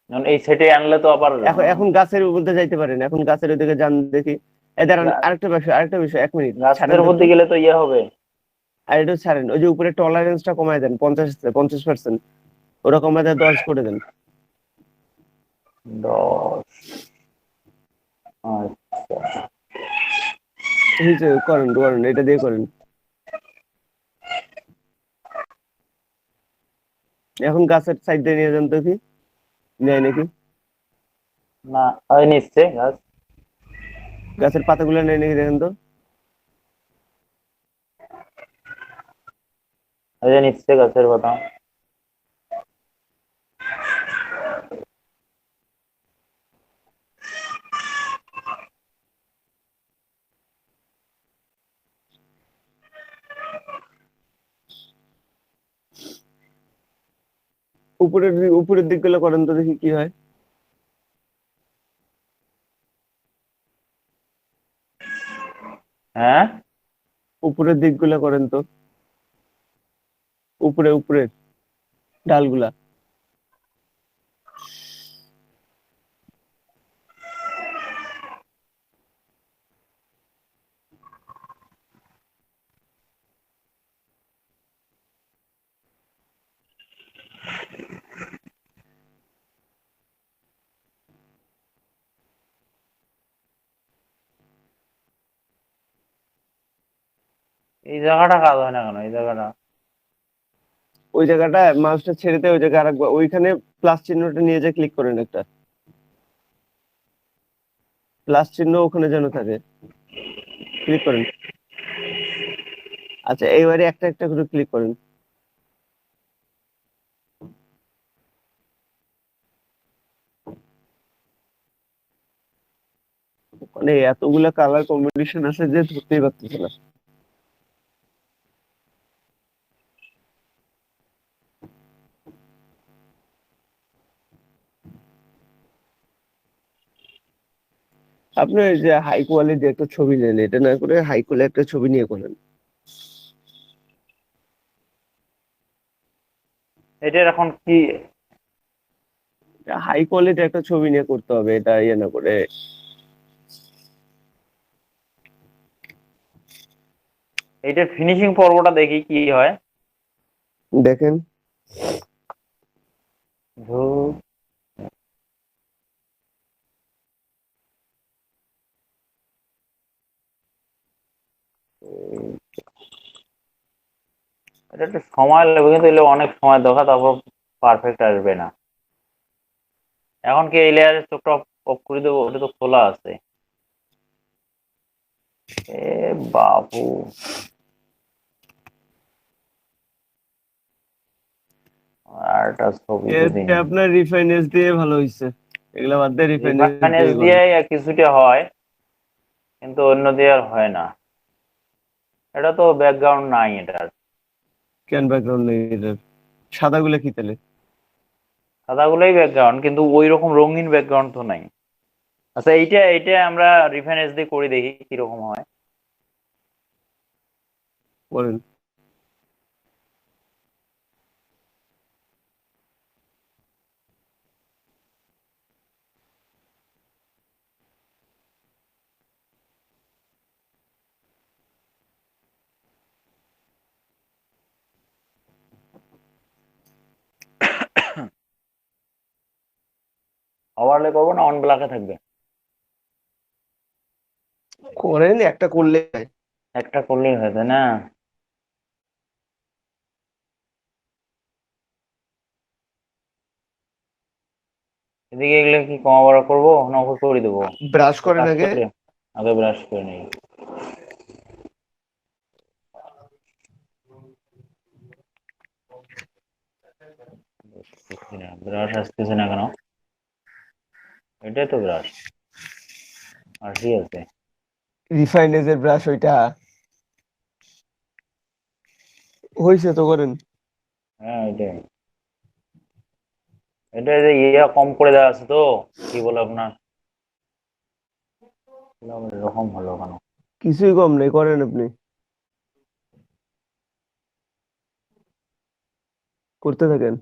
এখন এই সেটে আনলে তো আবার এখন এখন গাছের উপর দিয়ে যাইতে পারেন, এখন গাছের ওইদিকে যান দেখি। এই দাঁড়ান, গা- আরেকটা বিষয় 1 মিনিট ছাড়েন গাছের তো একটু। মধ্যে গেলে তো ইয়ে হবে। আর একটু ছাড়েন, ওই যে উপরে টলারেন্সটা কমায় দেন, 50%, ওটা কমায় দেন 10 করে দেন। 10। আচ্ছা। হয়েছে, করেন করেন, এটা দিয়ে করেন। এখন গাছের সাইড দিয়ে নিয়ে যান তো, কি নেয় নাকি, না, ওই নিচ্ছে গাছ। গাছের পাতাগুলো নেয় নাকি দেখেন তো। ওই যে নিচ্ছে গাছের পাতা। উপরের দিকগুলো করেন তো দেখি কি হয়। হ্যাঁ। উপরের দিকগুলো করেন তো, উপরের ডালগুলা। এই জায়গাটা কাজ হয় না কেন, এই জায়গাটা? ওই জায়গাটা মাউসটা ছেড়ে দিয়ে ওই জায়গায় আরেকবার ওইখানে প্লাস চিহ্নটা নিয়ে যা ক্লিক করেন একটা, প্লাস চিহ্ন ওখানে যেন থাকে, ক্লিক করেন। আচ্ছা, এইবারে একটা একটা করে ক্লিক করেন। মানে এতগুলা কালার কম্বিনেশন আছে যে ধরতেই পারতেছে না। আপনি ওই যে হাই কোয়ালিটি একটা ছবি নেন, এটা না করে হাই কোয়ালিটি একটা ছবি নিয়ে করেন। এটার এখন কি? হাই কোয়ালিটি একটা ছবি নিয়ে করতে হবে, এটা ইয়ে না করে। এইটার ফিনিশিং পর্বটা দেখি কি হয়। দেখেন, ধুর, এটা একটু সময় লাগবে, কিন্তু এগুলো অনেক সময় দেখা, তারপর পারফেক্ট আসবে না। এখন কি এই লেয়ারের চোখটা অফ করে দেবো? ওটা তো খোলা আছে। এ বাবু, আর একটা ছবি যদি এটা আপনার রিফাইনেস দিয়ে ভালো হয়েছে, এগুলা বাদ দিয়ে রিফাইনেস রিফাইনেন্স দিয়ে দিয়ে করেন। কিছুটা হয়, কিন্তু অন্য দিয়ে আর হয় না। এটা তো ব্যাকগ্রাউন্ড নাই এটার। কেন ব্যাকগ্রাউন্ড নেই এটার? সাদাগুলা কি তাহলে? সাদাগুলোই ব্যাকগ্রাউন্ড, কিন্তু ওই রকম রঙিন ব্যাকগ্রাউন্ড তো নাই। আচ্ছা, এইটা এইটা আমরা রিফাইনেন্স দিয়ে করে দেখি কিরকম হয়। করেন। ওভারলে করবো না অন ব্ল্যাকে থাকবে? করেন, একটা করলে হয়। একটা করলেই হয়, তাই না? এদিকে এগুলো কি কমা বড় করবো না ওকে করে দেবো? ব্রাশ একটা করেন কাজ আগে। করি, আগে ব্রাশ করে নিই। ব্রাশ আসতেছে না কেন? এটাই তো ব্রাশ, আর কি আছে? রিফাইনেজের ব্রাশ ওইটা হয়েছে তো, করেন। হ্যাঁ এটাই। এটা যে ইয়া কম করে দেওয়া আছে তো, কি বলে আপনার, এরকম হলো কেন? কিছুই কম নেই, করেন আপনি, করতে থাকেন।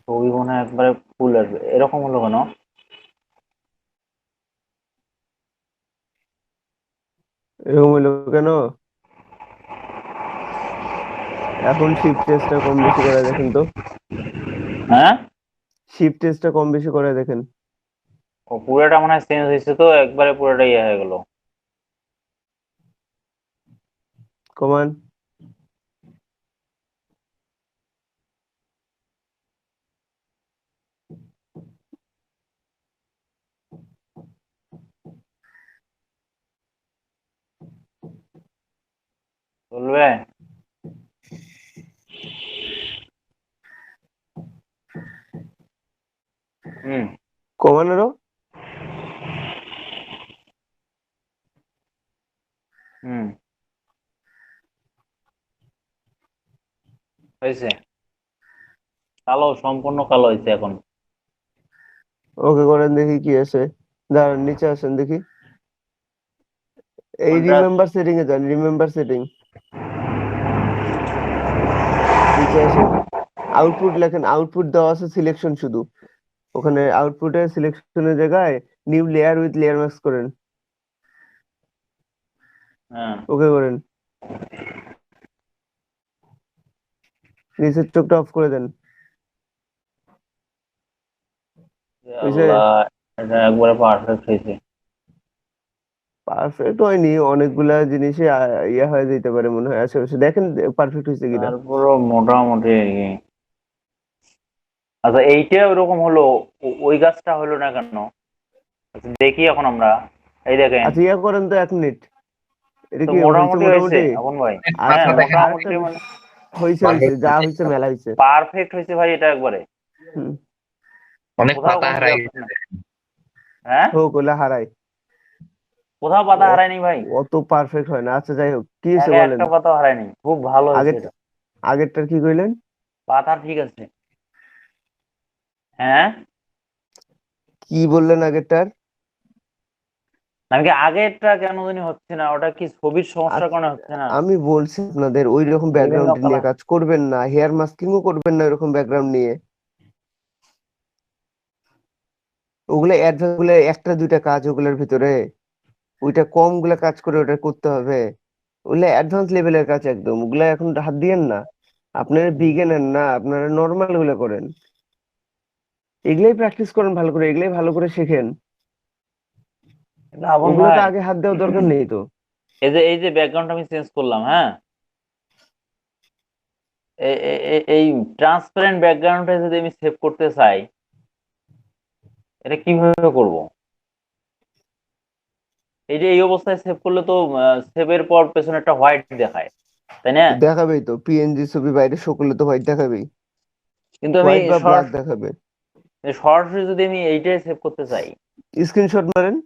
ছবি মনে হয় একবারে ফুল আসবে, এরকম হলো কেন? এরকম হইলো কেন? এখন শিফট টেস্টটা কম বেশি করে দেখেন তো, হ্যাঁ, শিফট টেস্টটা কম বেশি করে দেখেন। ও পুরোটা মনে হয় চেঞ্জ হয়েছে তো, একবারে পুরোটা ইয়ে হয়ে গেল। কমান। চলবে? হুম। কমান আরো। হুম, হয়েছে। কালো, সম্পূর্ণ কালো হয়েছে এখন। ওকে করেন, দেখি কি আছে। দাঁড়ান, নিচে আসেন দেখি। এই কন্ট্রাস্ট। রিমেম্বার সেটিং এ যান, রিমেম্বার সেটিং, নিচে আসেন। আউটপুট লেখেন, আউটপুট দেওয়া আছে সিলেকশন শুধু, ওখানে আউটপুটের সিলেকশনের জায়গায় new layer with layer mask করেন। হ্যাঁ, ওকে করেন, নিচের চোখটা অফ করে দেন। বুঝছে? আল্লাহ, এটা একবারে পারফেক্ট হয়েছে। পারফেক্ট হয়নি, অনেকগুলা জিনিসে ইয়ে হয়ে যেতে পারে মনে হয় আশেপাশে, দেখেন পারফেক্ট হয়েছে কিনা। তারপরও মোটামুটি আর কি। আচ্ছা, এইটা ওরকম হলো, ওই গাছটা হলো না কেন? আচ্ছা, দেখি এখন আমরা। এই দেখেন। আচ্ছা, ইয়া করেন তো 1 মিনিট, এটা তো কি হয়েছে মোটামুটি হয়েছে মোটামুটি? আপন ভাই। হ্যাঁ আচ্ছা মোটামুটি আচ্ছা, মানে হয়েছে হয়েছে, যা হয়েছে মেলা হয়েছে। পারফেক্ট হয়েছে ভাই এটা একবারে। হুম। অনেক কোথাও পাতা কোনো হারাই গ্যাপ নাই। হ্যাঁ হোক, ওলা হারাই। কোথাও পাতা অত হারায়নি ভাই, অত পারফেক্ট হয় না। আচ্ছা যাই হোক, কি হয়েছে আগে বলেন। একটা পাতাও হারায়নি, খুব ভালো হয়েছে আগের এটা। আগেরটার কি কইলেন? পাতা ঠিক আছে। হ্যাঁ কি বললেন আগেরটার? আমি কি আগেরটা কেন জানি হচ্ছে না, ওটা কি ছবির সমস্যার আচ্ছা, কারণে হচ্ছে না? আমি বলছি আপনাদের ওই রকম বিভিন্ন ব্যাকগ্রাউন্ড নিয়ে কালার। কাজ করবেন না, হেয়ার মাস্কিংও করবেন না এরকম ব্যাকগ্রাউন্ড নিয়ে। ওগুলো অ্যাডভান্স গুলো একটা দুইটা কাজ ওগুলোর ভিতরে, ওইটা কম গুলা কাজ করে ওটা করতে হবে। ওগুলো অ্যাডভান্স লেভেলের কাজ একদম, ওগুলা এখন হাত দিয়েন না। আপনারা বিগিনার না, আপনারা নর্মাল গুলো করেন। এগুলাই প্র্যাকটিস করেন ভালো করে, এগুলাই ভালো করে শেখেন। আপন ওগুলোতে ভাই আগে হাত দেওয়ার দরকার নেই তো। এই যে ব্যাকগ্রাউন্ড আমি চেঞ্জ করলাম, হ্যাঁ এই ট্রান্সপারেন্ট ব্যাকগ্রাউন্ডটা যদি আমি সেভ করতে চাই, এটা কিভাবে করব? এই যে এই অবস্থায় সেভ করলে তো সেভের পর পেছনে একটা হোয়াইট দেখায়, তাই না? দেখাবেই তো, পিএনজি ছবি বাইরে শো করলে তো হোয়াইট দেখাবেই, কিন্তু আমি হোয়াইট বা ব্ল্যাক দেখাবে। সরাসরি যদি আমি এইটাই সেভ করতে চাই, স্ক্রিনশট মারেন।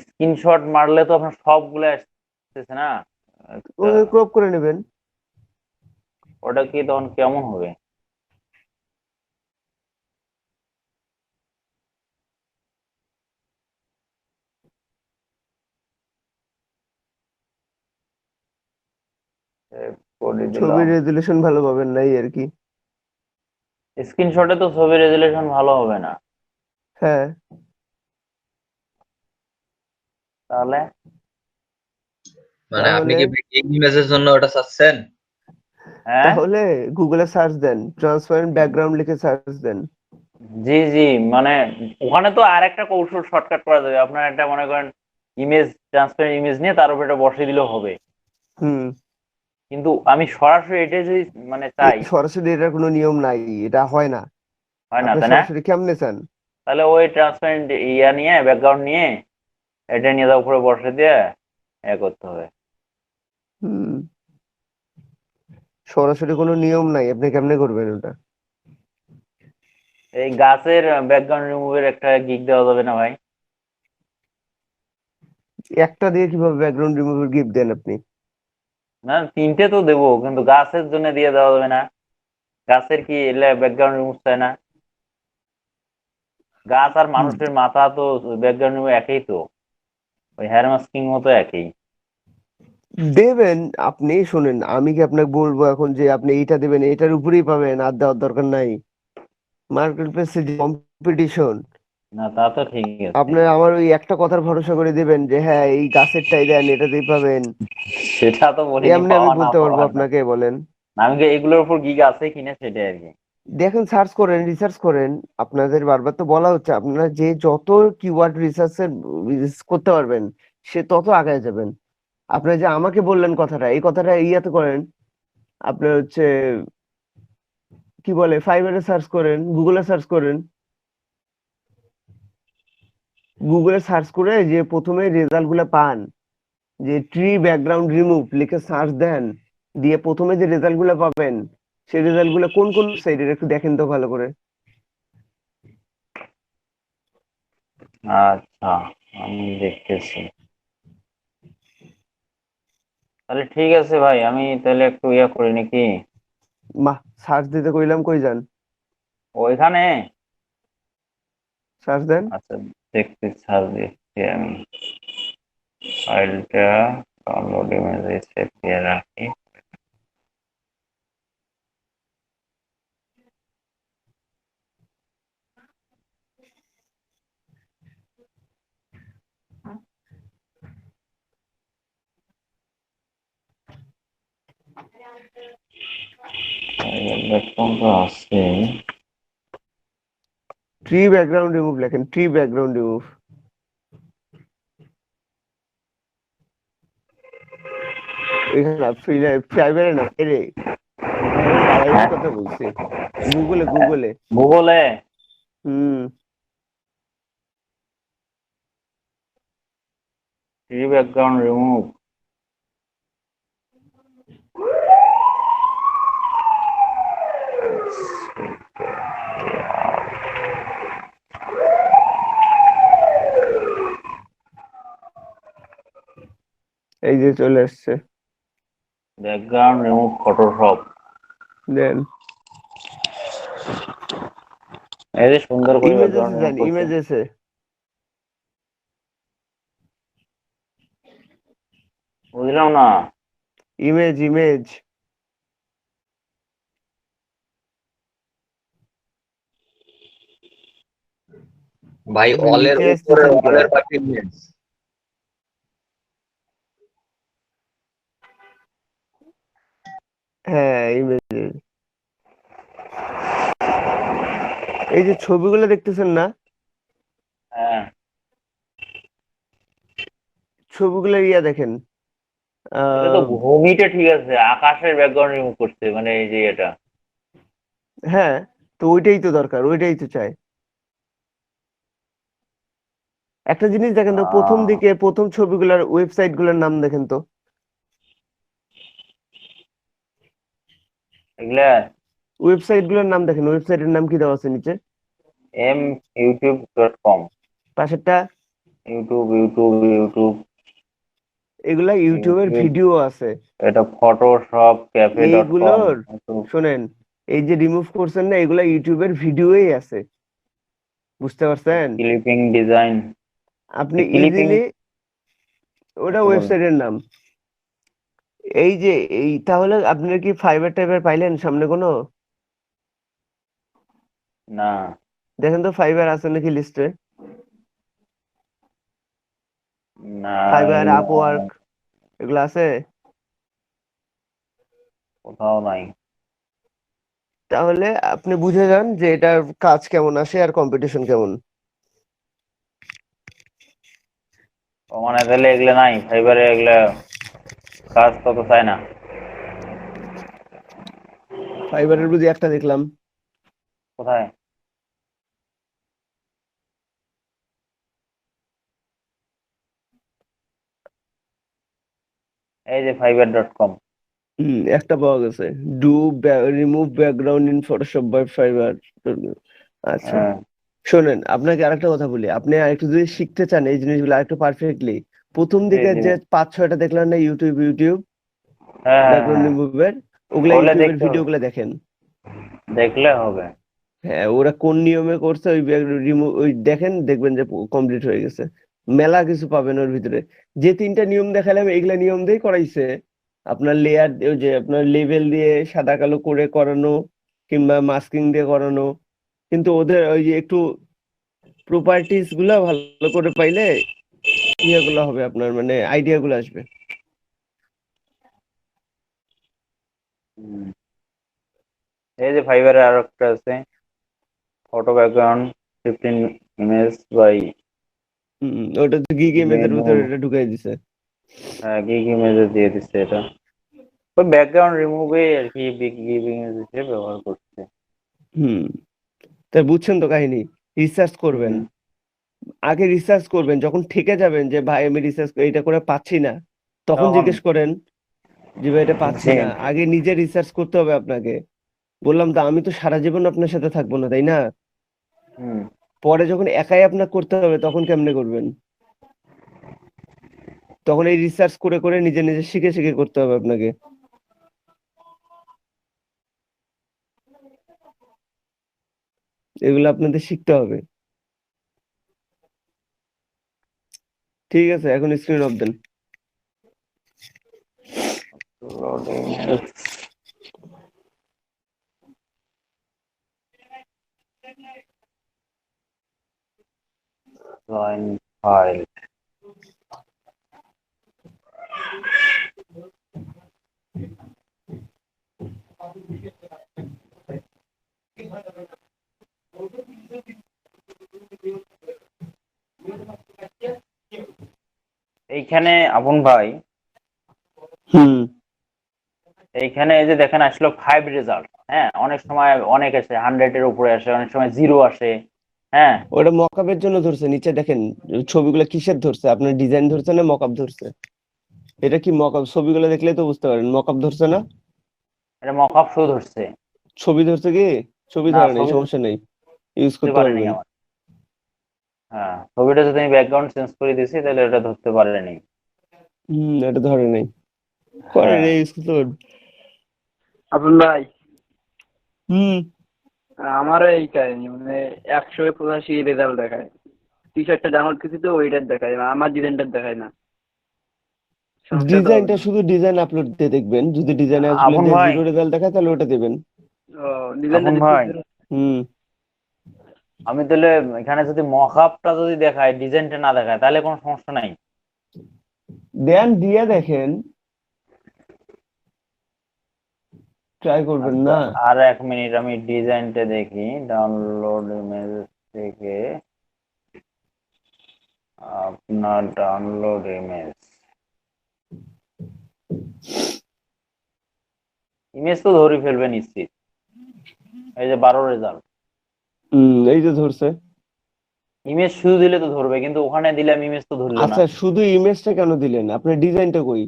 স্ক্রিনশট মারলে তো আপনার সবগুলো আসতেছে না। আচ্ছা, ওকে ক্রপ করে নেবেন। ওটা কি তখন কেমন হবে? সেভ করে ছবির দিলাম। রেজুলেশন ভালো পাবেন না, এই আর কি। স্ক্রিনশটে তো ছবি রেজুলেশন ভালো হবে না, হ্যাঁ, তাহলে মানে আপনি তাহলে কি ইমেজের জন্য ওটা চাচ্ছেন? হ্যাঁ তাহলে গুগলে সার্চ দেন, ট্রান্সপারেন্ট ব্যাকগ্রাউন্ড লিখে সার্চ দেন। জি জি, মানে ওখানে তো আর একটা কৌশল শর্টকাট করা যাবে, আপনার একটা মনে করেন ইমেজ, ট্রান্সপারেন্ট ইমেজ নিয়ে তার উপর এটা বসিয়ে দিলেও হবে। হুম। কিন্তু আমি সরাসরি এটাই যদি মানে চাই, সরাসরি এটার কোনো নিয়ম নাই, এটা হয় না। হয় না আপনি তাই না? সরাসরি কেমনে চান? তাহলে ওই ট্রান্সপারেন্ট ইয়া নিয়ে, ব্যাকগ্রাউন্ড নিয়ে, এটা নিয়ে তার উপরে বসে দিয়ে করতে হবে। হুম, সরাসরি কোনো নিয়ম নাই, আপনি কেমনে করবেন ওটা? এই গাছের ব্যাকগ্রাউন্ড রিমুভের একটা গিগ দেওয়া যাবে না ভাই? একটা দিয়ে কিভাবে ব্যাকগ্রাউন্ড রিমুভার গিফট দেন আপনি? না তিনটে তো দেবো, কিন্তু গাছের জন্য দিয়ে দেওয়া যাবে না? গাছের কি এলে ব্যাকগ্রাউন্ড রিমুভ চায় না? গাছ আর মানুষের মাথা তো ব্যাকগ্রাউন্ড রিমুভ একই তো, ওই হেয়ার মাস্কিং মতো একই। দেবেন। আপনি শুনেন, আমি কি আপনাকে বলবো এখন যে আপনি এইটা দেবেন, এটার উপরেই পাবেন, আর দেওয়ার দরকার নাই। মার্কেট প্লেসে যে কম্পিটিশন, না তা তো ঠিক আছে, আপনার আমার ওই একটা কথার ভরসা করে দিবেন যে হ্যাঁ এই গাছেরটাই দেন, এটাতেই পাবেন? সেটা তো বলিনি এমনি আমি পাওয়া না বলতে পারবো পাওয়ার না। আপনাকে? বলেন। আমি কি এগুলোর উপর গিগ আছে কিনা সেটাই আর কি। দেখেন, সার্চ করেন, রিসার্চ করেন। আপনাদের বারবার তো বলা হচ্ছে, আপনারা যে যত কিওয়ার্ড রিসার্চের করতে পারবেন, সে তত আগায় যাবেন। আপনারা যে আমাকে বললেন কথাটা, এই কথাটা ইয়াতে করেন। আপনার হচ্ছে কি বলে, ফাইবারে সার্চ করেন, গুগলে সার্চ করেন। গুগলে সার্চ করে যে প্রথমে রেজাল্ট গুলা পান, যে ট্রি ব্যাকগ্রাউন্ড রিমুভ লিখে সার্চ দেন, দিয়ে প্রথমে যে রেজাল্ট গুলা পাবেন, সেই রেজাল্ট গুলা কোন কোন সাইডের একটু দেখেন তো ভালো করে। আচ্ছা আমি দেখতেছি, তাহলে ঠিক আছে ভাই, আমি তাহলে একটু ইয়া করি নাকি। মা, সার্চ দিতে কইলাম, কই যান? ওইখানে সার্চ দেন। আচ্ছা দেখতে ছাড় দেখছি আমি, ফাইলটা ডাউনলোড ইমেজে সেভ দিয়ে রাখি। কোন তো আছে, ট্রি ব্যাকগ্রাউন্ড রিমুভ লেখেন, ট্রি ব্যাকগ্রাউন্ড রিমুভ। এখানে ফাইবারে না, এরে ফাইবারের কথা বলছি, গুগলে গুগলে। গুগলে। হুম। 3 ব্যাকগ্রাউন্ড রিমুভ। এই যে চলে আসছে, ব্যাকগ্রাউন্ড রিমুভ ফটোশপ। দেন এই যে সুন্দর করে ইমেজেসে ব্যাকগ্রাউন্ড যান, রিমুভ করছে। ইমেজেসে বুঝলাম না। ইমেজ ইমেজ ভাই আপনি অলের নিচে উপরে আসতেছেন কে? অলের পাশে ইমেজ। হ্যাঁ ইমেজ, এই যে ছবিগুলো দেখতেছেন না, হ্যাঁ, ছবিগুলো দেখেন। এটা তো ভূমিটা ঠিক আছে, আকাশের ব্যাকগ্রাউন্ড রিমুভ করছে, মানে এই যে এটা। হ্যাঁ, তো ওইটাই তো দরকার, ওইটাই তো চাই। একটা জিনিস দেখেন তো, প্রথম আহ, দিকে প্রথম ছবিগুলোর ওয়েবসাইট গুলোর নাম দেখেন তো। এগুলা ওয়েবসাইট গুলোর নাম দেখেন, ওয়েবসাইটের নাম কি দেওয়া আছে নিচে? youtube.com। পাশেরটা ইউটিউব। এগুলা ইউটিউবের ইউটিউব, ভিডিও আছে এটা ফটোশপ ক্যাফে.com। এইগুলোর। শোনেন, এই যে রিমুভ করছেন না, এগুলা ইউটিউবের ভিডিওই আছে, বুঝতে পারছেন? Clipping design. আপনি ক্লিপিং ইজিলি, ওটা ওয়েবসাইটের নাম। এই যে এই, তাহলে আপনার কি ফাইবার টাইবার পাইলেন সামনে কোনো? না, দেখেন তো ফাইবার আছে নাকি লিস্টে। না, ফাইবার, এগুলা আপওয়ার্ক এগুলো আছে? কোথাও নাই। তাহলে আপনি বুঝে যান যে এটার কাজ কেমন আসে আর কম্পিটিশন কেমন। ও মানে তাহলে এগুলা নাই, ফাইবারে এগুলা কাজ তত চায় না। ফাইবারের বুঝি একটা দেখলাম। কোথায়? এই যে fiverr.com। একটা পাওয়া গেছে, do remove background in Photoshop by Fiverr. আচ্ছা, হ্যাঁ, শোনেন আপনাকে আরেকটা কথা বলি, আপনি আরেকটু যদি শিখতে চান এই জিনিসগুলো আরেকটু পারফেক্টলি, প্রথম জি দিকে জি। যে 5-6টা দেখলেন না ইউটিউব হ্যাঁ হ্যাঁ ব্যাকগ্রাউন্ড হ্যাঁ, রিমুভের, ওগুলা ওগুলা ইউটিউবের দেখতে হবে, ভিডিওগুলো দেখেন। দেখলে হবে। হ্যাঁ, ওরা কোন নিয়মে করছে ওই রিমুভ, ওই দেখেন, দেখবেন যে কমপ্লিট হয়ে গেছে। মেলা কিছু পাবেন ওর ভিতরে। যে 3টা নিয়ম দেখালাম এগুলা নিয়ম দিয়েই করাইছে। আপনার লেয়ার, ওই যে আপনার লেভেল দিয়ে সাদা কালো করে করানো, কিংবা মাস্কিং দিয়ে করানো, কিন্তু ওদের ওই যে একটু প্রপার্টিস গুলা ভালো করে পাইলে ইয়েগুলো হবে, আপনার মানে আইডিয়া গুলো আসবে। হুম। এই যে ফাইবারে আরো একটা আছে, ফটো ব্যাকগ্রাউন্ড 15 ইমেজ বাই ওটা তো গিগ ইমেজের মেনু। ভিতরে এটা ঢুকাই দিছে। হ্যাঁ, গিগ ইমেজে দিয়ে দিচ্ছে এটা। ওই ব্যাকগ্রাউন্ড রিমুভে আর কি গিগ ইমেজ হিসেবে ব্যবহার করছে। হুম, তা বুঝছেন তো কাহিনী। রিসার্চ করবেন, হুম, আগে রিসার্চ করবেন, যখন ঠেকে যাবেন যে ভাই আমি রিসার্চ এইটা করে পাচ্ছি না, তখন তখন জিজ্ঞেস করেন যে ভাই এটা পাচ্ছি যে না। আগে নিজে রিসার্চ করতে হবে আপনাকে। বললাম তো, আমি তো সারা জীবন আপনার সাথে থাকবো না, তাই না? হুম, পরে যখন একাই আপনার করতে হবে তখন কেমনে করবেন? তখন এই রিসার্চ করে করে নিজে নিজে শিখে শিখে করতে হবে আপনাকে। এগুলো আপনাদের শিখতে হবে। ঠিক আছে, এখন স্ক্রিন অফ দেন। Join file. এইখানে আপন ভাই, হুম, এইখানে এই যে দেখেন আসলো 5 রেজাল্ট। হ্যাঁ, অনেক সময় অনেক আসে, 100-এর উপরে আসে, অনেক সময় 0 আসে। হ্যাঁ, ওটা মকআপের জন্য ধরছে, নিচে দেখেন ছবিগুলো কিসের ধরছে, আপনার ডিজাইন ধরছে না মকআপ ধরছে? এটা কি মকআপ? ছবিগুলো দেখলে তো বুঝতে পারেন মকআপ ধরছে না, এটা মকআপ শো ধরছে। ছবি ধরছে কি? ছবি না, ধরে নেই, ছবি সমস্যা নেই, ইউজ ধরতে করতে পারেনি পারবেন। আমার। হ্যাঁ, ছবিটা যদি আমি ব্যাকগ্রাউন্ড চেঞ্জ করে দিছি তাহলে এটা ধরতে পারেনি। এটা ধরে নেই, করে হ্যাঁ, নেই, ইউজ করতে পারবেন। আপন ভাই, হুম আমারও এই কাহিনী, মানে 185 রেজাল্ট দেখায়। টি শার্টটা ডাউনলোড করছি তো ওইটার দেখায়, আমার ডিজাইনটার দেখায় না। সমস্যা তো হবে ডিজাইনটা না। শুধু ডিজাইন আপলোড দিয়ে দেখবেন, যদি ডিজাইন আপলোড আপন দিয়ে ভাই, 0 রেজাল্ট দেখায় তাহলে ওটা দেবেন। ও, ডিজাইনটা আপন দেখতে ভাই, হবে। হুম আমি তাহলে এখানে যদি মকআপটা যদি দেখায়, ডিজাইনটা না দেখায়, তাহলে কোনো সমস্যা নাই। দেন দিয়ে দেখেন, ট্রাই করবেন আচ্ছা, না? আর 1 মিনিট আমি ডিজাইনটা দেখি। ডাউনলোড ইমেজ থেকে আপনার ডাউনলোড ইমেজ। ইমেজ তো ধরে ফেলবে নিশ্চিত। এই যে 12 রেজাল্ট, এই যে ধরছে। ইমেজ শুধু দিলে তো ধরবে, কিন্তু ওখানে দিলাম ইমেজ তো ধরলো না। আচ্ছা, শুধু ইমেজটা কেন দিলেন? আপনার ডিজাইনটা কই?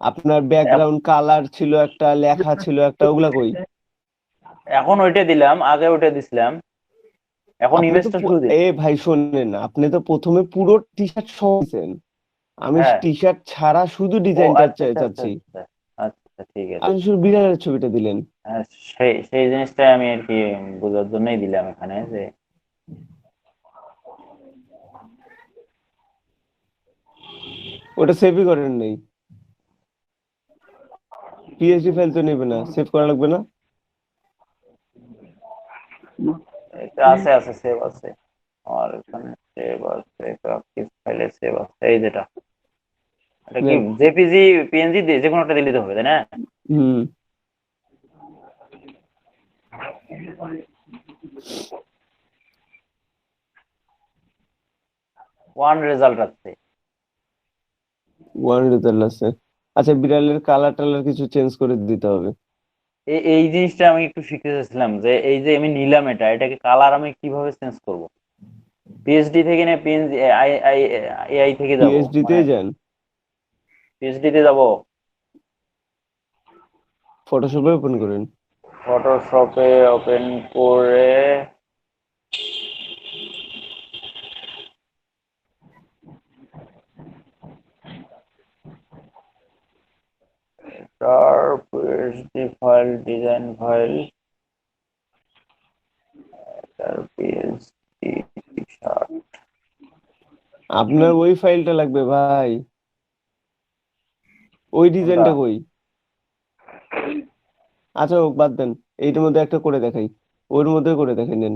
আপনার ব্যাকগ্রাউন্ড কালার ছিল একটা, লেখা ছিল একটা, ওগুলা কই? এখন ওইটা দিলাম, আগে ওইটা দিছিলাম, এখন আপনি তো ইমেজটা শুধু দিলাম। ভাই শোনেন, আপনি তো প্রথমে পুরো টি শার্ট সহ দিছেন, আমি হ্যাঁ, টি শার্ট ছাড়া শুধু ও ডিজাইনটা আচ্ছা আচ্ছা আচ্ছা চাচ্ছি। আচ্ছা। আচ্ছা, ঠিক আছে। আপনি শুধু বিড়ালের ছবিটা দিলেন। সেই সেই জিনিসটাই আমি আর কি বোঝার জন্যই দিলাম এখানে, যে ওটা সেভই করেন নাই? পিএসডি ফাইল তো নেবে না, সেভ করা লাগবে না? এটা আছে, আছে, সেভ আছে আমার এখানে, সেভ আছে, প্র্যাকটিস ফাইলে সেভ আছে। এই যেটা, এটা কি নেন। জেপিজি, পিএনজি, যে কোনো একটা দিলে তো হবে, তাই না? হুম 1 রেজাল্ট আছে। 1 রেজাল্ট আছে। আচ্ছা, বিড়ালের কালার টালার কিছু চেঞ্জ করে দিতে হবে। এই জিনিসটা আমি একটু শিখতে চাইছিলাম, যে এই যে আমি নিলাম এটাকে কালার আমি কিভাবে চেঞ্জ করব? পিএইচডি থেকে না পিএনজি, এআই থেকে যাব, পিএইচডি তে মানে যান, পিএইচডি তে যাব। ফটোশপে ওপেন করেন। ফটোশপে ওপেন করে তার পিএইচডি ফাইল, ডিজাইন ফাইল, তার পিএইচডি টি-শার্ট। আপনার ওই ফাইলটা লাগবে ভাই, ওই ডিজাইনটা কই? আচ্ছা হোক, বাদ দেন, এইটার মধ্যে একটা করে দেখাই, ওর মধ্যে করে দেখে নেন।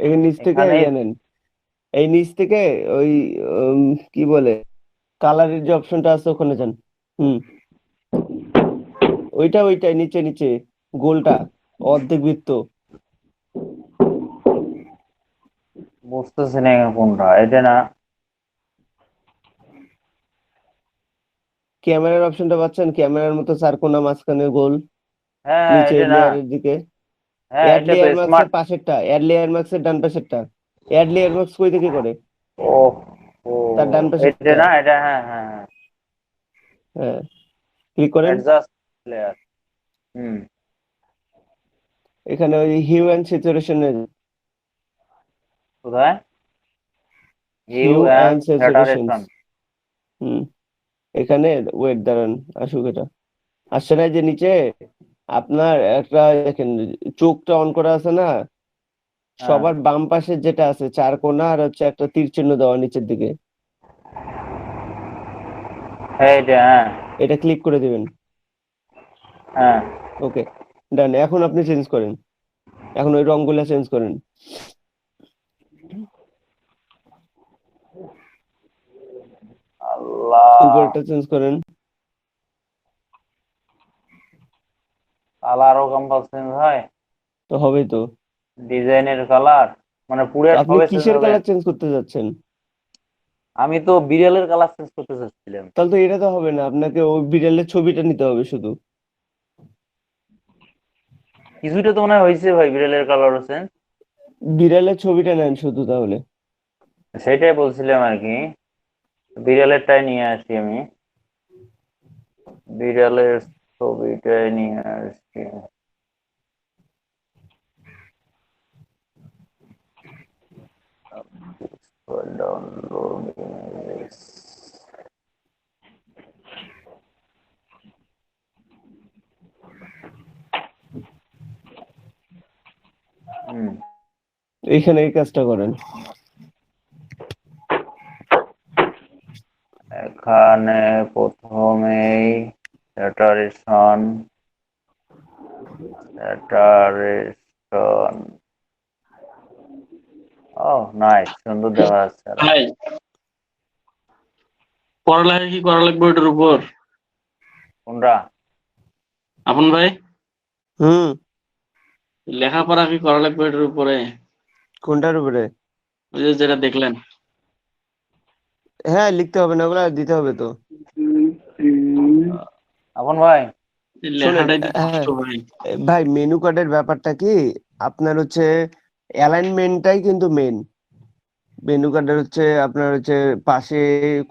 এখানে নিচ থেকে এখানে জানেন, এই নিচ থেকে ওই কি বলে, কালারের যে অপশনটা আছে ওখানে যান। হুম ওইটাই নিচে নিচে গোলটা, অর্ধেক বৃত্ত। বুঝতেছি না কোনটা, এটা না? ক্যামেরার অপশনটা পাচ্ছেন? ক্যামেরার মতো চার কোণা, মাঝখানে গোল, হ্যাঁ, হ্যাঁ, নিচে এটা না? লেয়ারের দিকে। হ্যাঁ, অ্যাড এটা তো লেয়ার মার্কস স্মার্ট। এর পাশেরটা, অ্যাড লেয়ার মার্কস এর ডান পাশেরটা। অ্যাড লেয়ার মার্কস কই থেকে করে? ও, ও, তার ডান এটা পাশেরটা। না? এটা, হ্যাঁ, হ্যাঁ, হ্যাঁ, হ্যাঁ, ক্লিক করেন। Adjust layer. হুম, এখানে ওই হিউ অ্যান্ড স্যাচুরেশনে, কোথায়? Hue hue and and saturations. Saturation. হুম এখানে ওয়েট দাঁড়ান, আসুক এটা। আসছে না এই যে নিচে? আপনার একটা দেখেন, চোখটা অন করা আছে না? হ্যাঁ, সবার বাম পাশে যেটা আছে চার কোণা, আর হচ্ছে একটা তীর চিহ্ন দেওয়া নিচের দিকে, হ্যাঁ, এটা, হ্যাঁ, এটা ক্লিক করে দিবেন। হ্যাঁ। ওকে, ডান। এখন আপনি চেঞ্জ করেন, এখন ওই রংগুলা চেঞ্জ করেন। আল্লাহ, উপরেরটা চেঞ্জ করেন। কালারও কম্পাস চেঞ্জ হয়? তো হবেই তো। ডিজাইনের কালার, মানে পুরো তো আপনি সবে চেঞ্জ কিসের হবে? কালার চেঞ্জ করতে যাচ্ছেন? আমি তো বিড়ালের কালার চেঞ্জ করতে চাচ্ছিলাম। তাহলে তো এটা তো হবে না, আপনাকে ওই বিড়ালের ছবিটা নিতে হবে শুধু। কিছুটা তো মনে হয় হয়েছে ভাই, বিড়ালের কালারও চেঞ্জ। বিড়ালের ছবিটা নেন শুধু তাহলে। সেটাই বলছিলাম আর কি, বিড়ালেরটাই নিয়ে আসি আমি, বিড়ালের ছবিটাই নিয়ে আসছি। Download images. হুম, এইখানে এই কাজটা করেন। এখানে প্রথমেই স্যাটারেশন, স্যাটারেশন, ও নাইস, সুন্দর দেখা যাচ্ছে আরো। ভাই পড়ালেখা কি করা লাগবে ওইটার উপর? কোনটা? আপন ভাই হুম। লেখাপড়া কি করা লাগবে ওইটার উপরে? কোনটার উপরে? ওই যে যেটা দেখলেন। হ্যাঁ, লিখতে হবে না, ওগুলা দিতে হবে তো। আপন ভাই, এই শোনেন, লেখাটাই তো হ্যাঁ কষ্ট ভাই। ভাই, মেনু কার্ডের ব্যাপারটা কি, আপনার হচ্ছে অ্যালাইনমেন্টটাই কিন্তু মেন। মেনু কার্ডের হচ্ছে আপনার হচ্ছে পাশে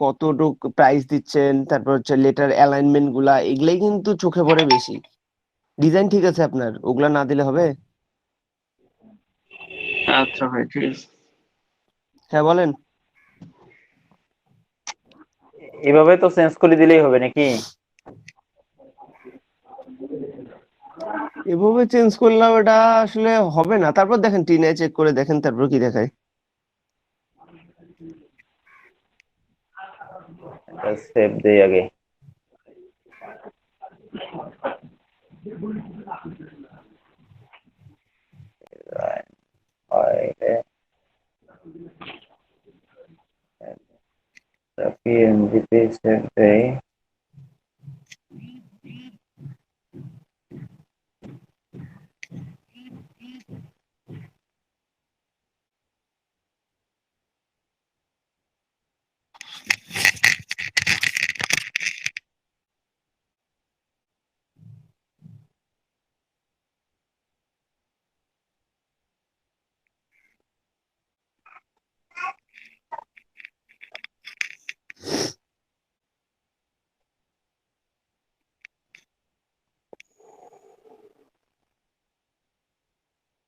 কতটুক প্রাইস দিচ্ছেন, তারপর হচ্ছে লেটার অ্যালাইনমেন্ট গুলা, এগুলাই কিন্তু চোখে পড়ে বেশি। ডিজাইন ঠিক আছে আপনার, ওগুলা না দিলে হবে? আচ্ছা ভাই ঠিক আছে। হ্যাঁ বলেন। এভাবে তো চেঞ্জ করে দিলেই হবে নাকি? এভাবে চেঞ্জ করলাম, এটা আসলে হবে না। তারপর দেখেন, টিনে চেক করে দেখেন, তারপর কি দেখায়। এটা সেভ দেই আগে। পিএনজিতে সেভ দেই।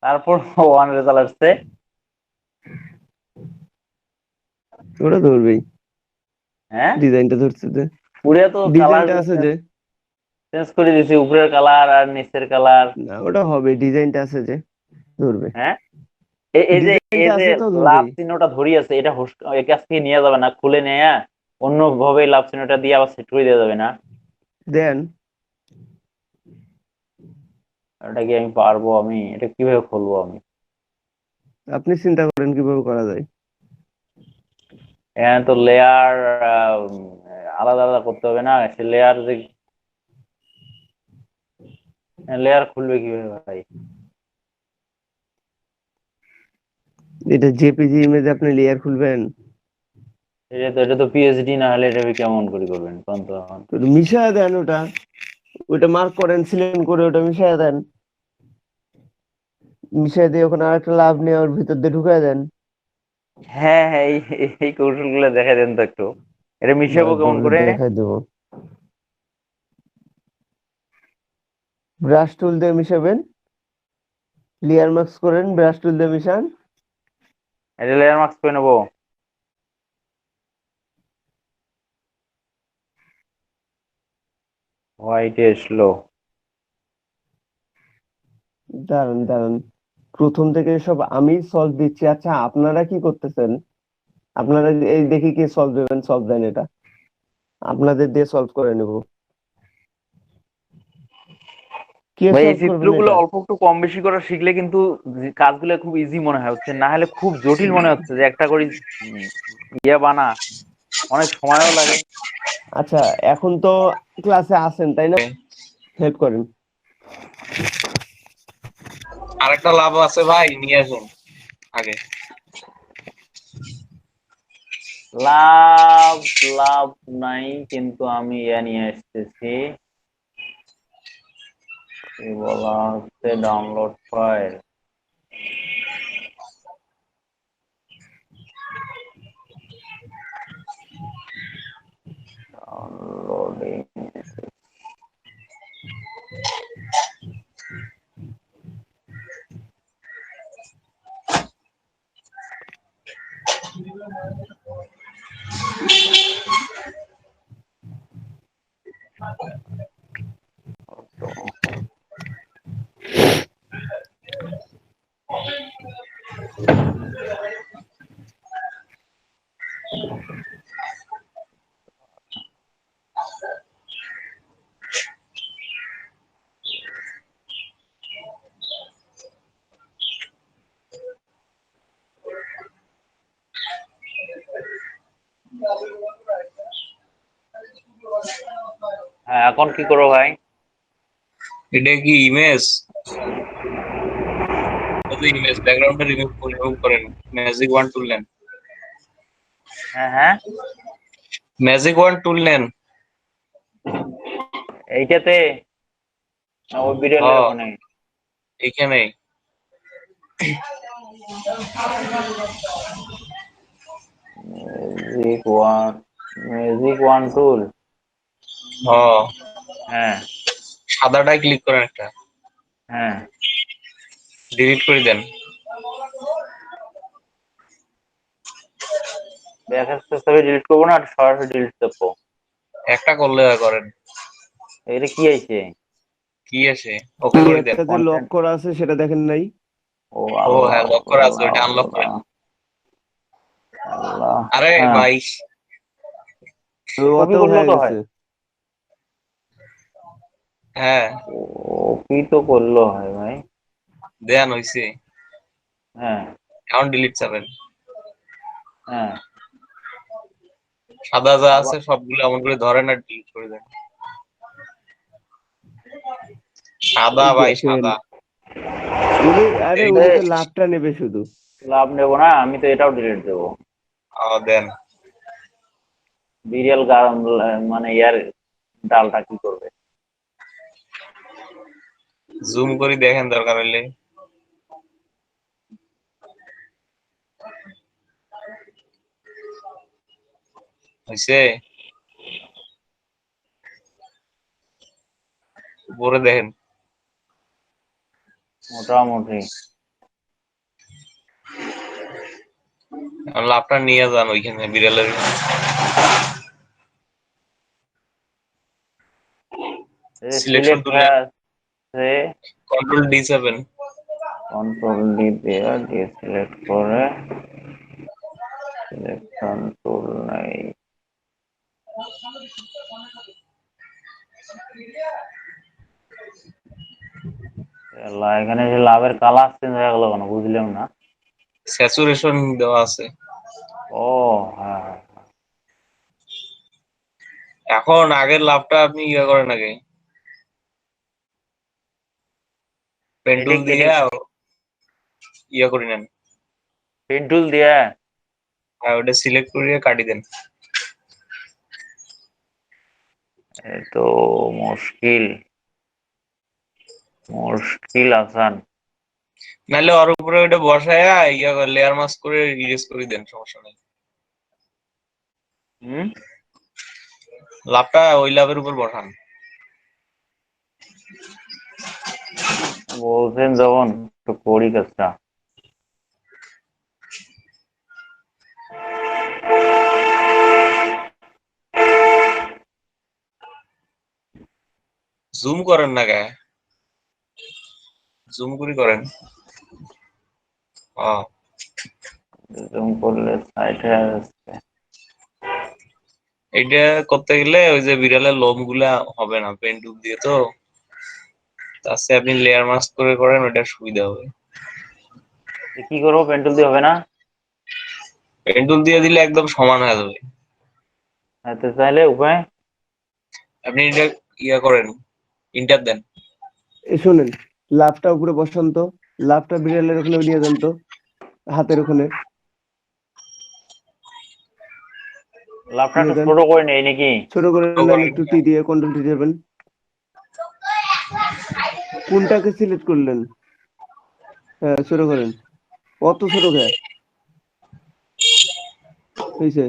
তারপর ওয়ান রেজাল্ট আসছে। ওটা ধরবেই, হ্যাঁ, ডিজাইনটা ধরছে যে, পুরে তো কালার ডিজাইনটা আছে যে। চেঞ্জ করে দিয়েছি, উপরের কালার আর নিচের কালার। না, ওটা হবে, ডিজাইনটা আছে যে, ধরবে। হ্যাঁ, এই ডিজাইনটা যে আছে তো, লাভ ধরবেই। চিহ্নটা ধরি আছে, এটা এই কাছ থেকে নেওয়া যাবে না, খুলে নেয়া অন্য ভাবে লাভ চিহ্নটা দিয়ে আবার সেট করে দেওয়া যাবে না? দেন। এটা কি আমি পারবো? আমি এটা কিভাবে খুলবো আমি? আপনি চিন্তা করেন কিভাবে করা যায়। এখানে তো লেয়ার আলাদা আলাদা করতে হবে না? সে লেয়ার যে লেয়ার খুলবে কিভাবে ভাই? এটা জেপিজি ইমেজ, আপনি লেয়ার খুলবেন? এটা তো পিএইচডি, না হলে এটা কেমন করে করবেন কোন তো এখন? তো ওটা মিশায় দেন, ওটা ওটা মার্ক করেন, সিলেক্ট করে ওটা মিশায় দেন। মিশায় দিয়ে ওখানে আরেকটা লাভ নিয়ে ওর ভিতর দিয়ে ঢুকায় দেন। হ্যাঁ হ্যাঁ, এই কৌশলগুলো দেখা দেন তো একটু। এটা মিশাবো কেমন করে? দেখাই দেবো। ব্রাশ টুল দিয়ে মিশাবেন, লেয়ার মার্কস করেন, ব্রাশ টুল দিয়ে মিশান। এটা লেয়ার মার্কস করে নেবো। হোয়াইট এসলো। দাঁড়ান দাঁড়ান, প্রথম থেকে সব আমি সলভ দিচ্ছি। আচ্ছা, আপনারা কি করতেছেন? আপনারা এই দেখি কে সলভ দেবেন, সলভ দেন, এটা আপনাদের দিয়ে সলভ করে নেব। কে ভাই এই সলভ করবেন চিত্রগুলো এটা? অল্প একটু কম বেশি করা শিখলে কিন্তু কাজগুলো খুব ইজি মনে হয় হচ্ছে, না হলে খুব জটিল মনে হচ্ছে যে একটা করে উম, ইয়ে বানা, অনেক সময়ও লাগে। আচ্ছা, এখন তো ক্লাসে আছেন তাই না? হেল্প করেন। আরেকটা লাভ আছে ভাই, নিয়ে আসুন আগে। লাভ, লাভ নাই, কিন্তু আমি ইয়ে নিয়ে আসতেছি। কি বলা হচ্ছে, ডাউনলোড ফাইল। হ্যাঁ, এখন কি করো ভাই? এটা কি ইমেজ? ইমেজ ব্যাকগ্রাউন্ডটা রিমুভ করেন, ম্যাজিক ওয়ান টুল নেন। হ্যাঁ হ্যাঁ, ম্যাজিক ওয়ান টুল নেন। এইটাতে না ওই বিড়ালের হ্যাঁ, ওখানে? এখানে ম্যাজিক ওয়ান, ম্যাজিক ওয়ান টুল। হ্যাঁ, হ্যাঁ সাদাটায় ক্লিক করেন একটা, হ্যাঁ, ডিলিট করে দেন। ব্যাক অ্যাক্সেস থেকে ডিলিট করবো না, সরাসরি ডিলিট করবো? একটা করলে করেন। এটা কি আইছে? কি আছে? ওকে করে দেন। একটা যে লক Content? করা আছে সেটা দেখেন নাই? ও ও আল্লাহ, হ্যাঁ, লক করা আছে, আল্লাহ, ওটা আনলক করেন। আল্লাহ। আরে হ্যাঁ, ভাই, ওতেও কপি করলেও হয়ে তো হয়। গেছে। হ্যাঁ কপি তো করলেও হয় ভাই। দেন হইছে। হ্যাঁ এখন ডিলিট চাবেন। হ্যাঁ, সাদা যা আবার আছে সবগুলো এমন করে ধরেন আর ডিলিট করে দেন। সাদা এই ভাই, দেখেন, সাদা। আরে এই উনি তো লাভটা নেবে শুধু। লাভ নেবো না, আমি তো এটাও ডিলিট দেবো। দেন। বিড়াল মানে ইয়ার ডালটা কি করবে? জুম করে দেখেন দরকার হইলে। হইছে? উপরে দেখেন। মোটামুটি। লাভটা নিয়ে যান ওইখানে বিড়ালের। সিলেকশন সিলেক্ট টুলে হয়ে আছে, কন্ট্রোল D7। কন্ট্রোল ডি দিয়ে দিয়ে সিলেক্ট করে সিলেকশন টুল নাই। আল্লাহ, এখানে যে লাভের কালার চেঞ্জ হয়ে গেল কেন বুঝলাম না। স্যাচুরেশন দেওয়া আছে। ও হ্যাঁ হ্যাঁ, এখন আগের লাভটা আপনি ইয়ে করেন আগে, এটা পেন্টুল কি দিয়ে ইয়ে করে নেন। পেন টুল দিয়ে? আর ওটা সিলেক্ট করে কাটি দেন। এ তো মুশকিল, মুশকিল আসান। নাহলে ওর উপরে ওটা বসায় ইয়া লেয়ার মাস্ক করে ইরেজ করে দেন, সমস্যা নেই। হুম, লাভটা ওই লাভের উপর বসান। বলছেন যখন তো করি কাজটা। জুম করেন না গায়ে, জুম করে করেন। জুম করলে সাইড হয়ে যাচ্ছে। এটা করতে গেলে ওই যে বিড়ালের লোম গুলা হবে না পেন্টুল দিয়ে, তো তাতে আপনি লেয়ার মাস্ক করে করেন, ওটা সুবিধা হবে। কি করবো, পেন টুল দিয়ে হবে না? পেন্টুল দিয়ে দিলে একদম সমান হয়ে যাবে। হাতে চাইলে উপায়? আপনি এটা ইয়া করেন, ইন্টার দেন। শোনেন, লাভটা উপরে বসান তো, লাভটা বিড়ালের ওখানে নিয়ে যান তো, হাতের ওখানে লাভটা নিয়ে একটু যান। ছোট করে নেই নাকি? ছোট করে নেন, একটু টি দিয়ে কন্ট্রোল টি যাবেন। কোনটাকে সিলেক্ট করলেন? হ্যাঁ, ছোট করেন। অত ছোট কে হয়েছে?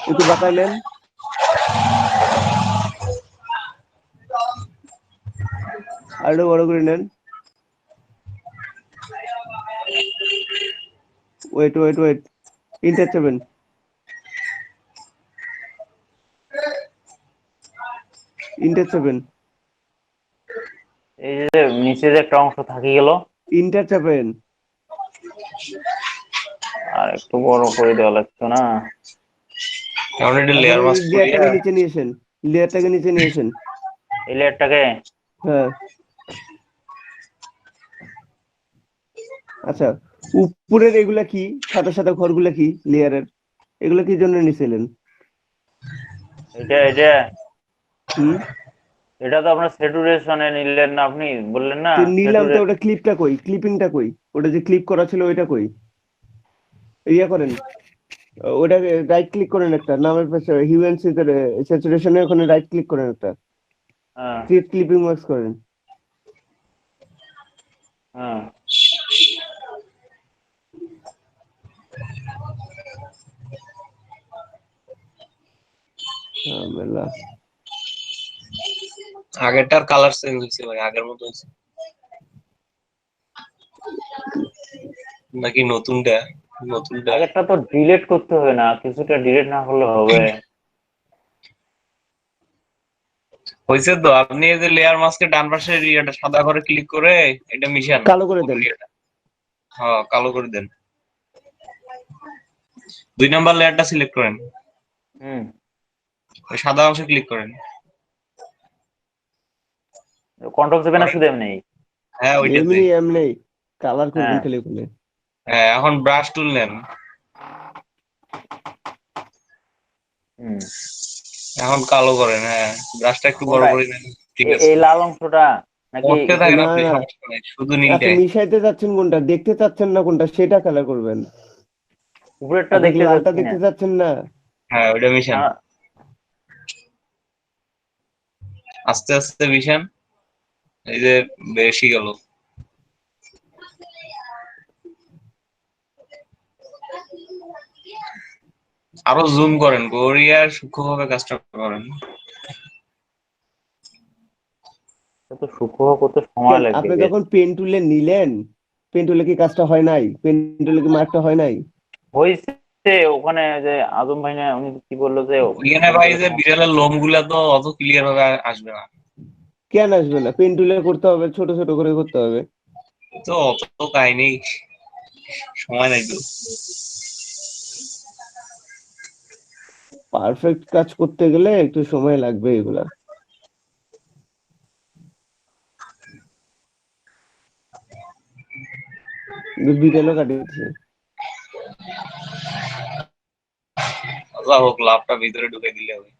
একটু বাঁকাই নেন। আর একটু বড় করে নেন। ওয়েট ওয়েট ওয়েট, ইন্টার চাবেন। ইন্টার চাবেন। এই যে নিচে যে একটা অংশ থাকি গেল, ইন্টার চাবেন। আর আর একটু বড় করে দেওয়া লাগতো না? এখন এটা এখন লেয়ার এই মাস্ক করিয়া লেয়ারটাকে নিচে নিয়ে আসেন, লেয়ারটাকে নিচে নিয়ে আসেন। এই লেয়ারটাকে? হ্যাঁ, আচ্ছা, উপরের এগুলা কি, সাদা সাদা ঘরগুলা কি লেয়ারের, এগুলা কি জন্য নিছিলেন? এটা হুম, এটা তো আপনার স্যাচুরেশনে নিলেন না, আপনি বললেন না তো নিলাম তো, স্যাচুরেশন। ওটা ক্লিপটা কই, ক্লিপিংটা কই, ওটা যে ক্লিপ করা ছিল ওইটা কই? ইয়া করেন, ওটা রাইট ক্লিক করেন একটা, নামের পাশে হিউ এন্ড স্যাচুরেশনে ওখানে রাইট ক্লিক করেন একটা, হ্যাঁ ক্রিয়েট ক্লিপিং মাস্ক করেন। হ্যাঁ ঝামেলা। আগেরটার কালার চেঞ্জ হয়েছে ভাই, আগের মতো হয়েছে নাকি নতুনটা? নতুনটা আগেরটা তো ডিলিট করতে হবে না, কিছুটা ডিলিট না করলে হবে? হয়েছে তো। আপনি এই যে লেয়ার মাস্কের ডান পাশের ইয়েটা সাদা করে ক্লিক করে এটা মিশান, কালো করে দেন। হ্যাঁ কালো করে দেন। 2 নাম্বার লেয়ারটা সিলেক্ট করেন, হুম। ওই সাদা অংশে ক্লিক করেন। কন্ট্রোল 7 শুধু এমনি? হ্যাঁ ওইটাতে। এমনি কালার করবেন হ্যাঁ খালি ওখানে। হ্যাঁ এখন ব্রাশ টুল নেন, হুম। এখন কালো করেন। হ্যাঁ ব্রাশটা একটু বড় কোনটা? করে নেন। ঠিক আছে, এই লাল অংশটা নাকি? করতে থাকেন না আপনি, না, সমস্যা নাই, শুধু আচ্ছা, নীলটাই। মিশাইতে চাচ্ছেন কোনটা, দেখতে চাচ্ছেন না কোনটা, সেটা কালার করবেন। উপরেরটা আপনি কি দেখতে লালটা যাচ্ছি না। দেখতে চাচ্ছেন না? হ্যাঁ ওইটা মিশান, আ- আস্তে আস্তে মিশান। এই যে বেশি গেল। আরো জুম করেন, কোরিয়ার সূক্ষ্মভাবে কাজটা করেন। এত সূক্ষ্ম করতে সময় কেন, লাগবে আপনি বেশ। যখন পেন টুলে নিলেন, পেন টুলে কি কাজটা হয় নাই, পেন টুলে কি মার্কটা হয় নাই? হয়েছে ওখানে যে আজম ভাই না, উনি কি বললো যে ওইখানে ভাই যে বিড়ালের লোম গুলা তো অত ক্লিয়ার ভাবে আসবে না। কেন আসবে না, পেন টুলে করতে হবে, ছোট ছোট করে করতে হবে। তো অত তো কাহিনী, সময় নাই তো। পারফেক্ট কাজ করতে গেলে একটু সময় লাগবে এগুলা। বিড়ালও কাটিয়েছে। যা হোক, লাভটা ভিতরে ঢুকে দিলে হবে।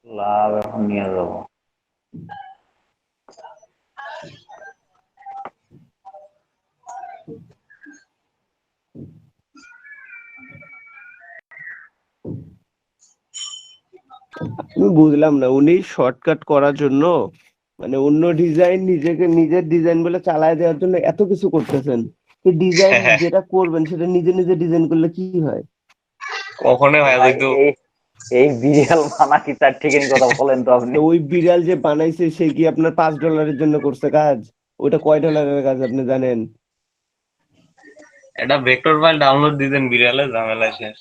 লাভ এখন নিয়ে যাবো। আমি বুঝলাম না, উনি শর্টকাট করার জন্য মানে অন্য ডিজাইন নিজেকে নিজের ডিজাইন বলে চালায় দেওয়ার জন্য এত কিছু করতেছেন। ডিজাইন যেটা করবেন সেটা নিজে নিজে ডিজাইন করলে কি হয়? কখনো হয়ে ভাই যাইতো। এই এই বিড়াল মানা কি তার ঠিকানি কথা বলেন তো আপনি। তো ওই বিড়াল যে বানাইছে সে কি আপনার $5 জন্য করছে কাজ? ওইটা কয় ডলারের কাজ আপনি জানেন? এটা ভেক্টর ফাইল ডাউনলোড দিতেন, বিড়ালে ঝামেলা শেষ।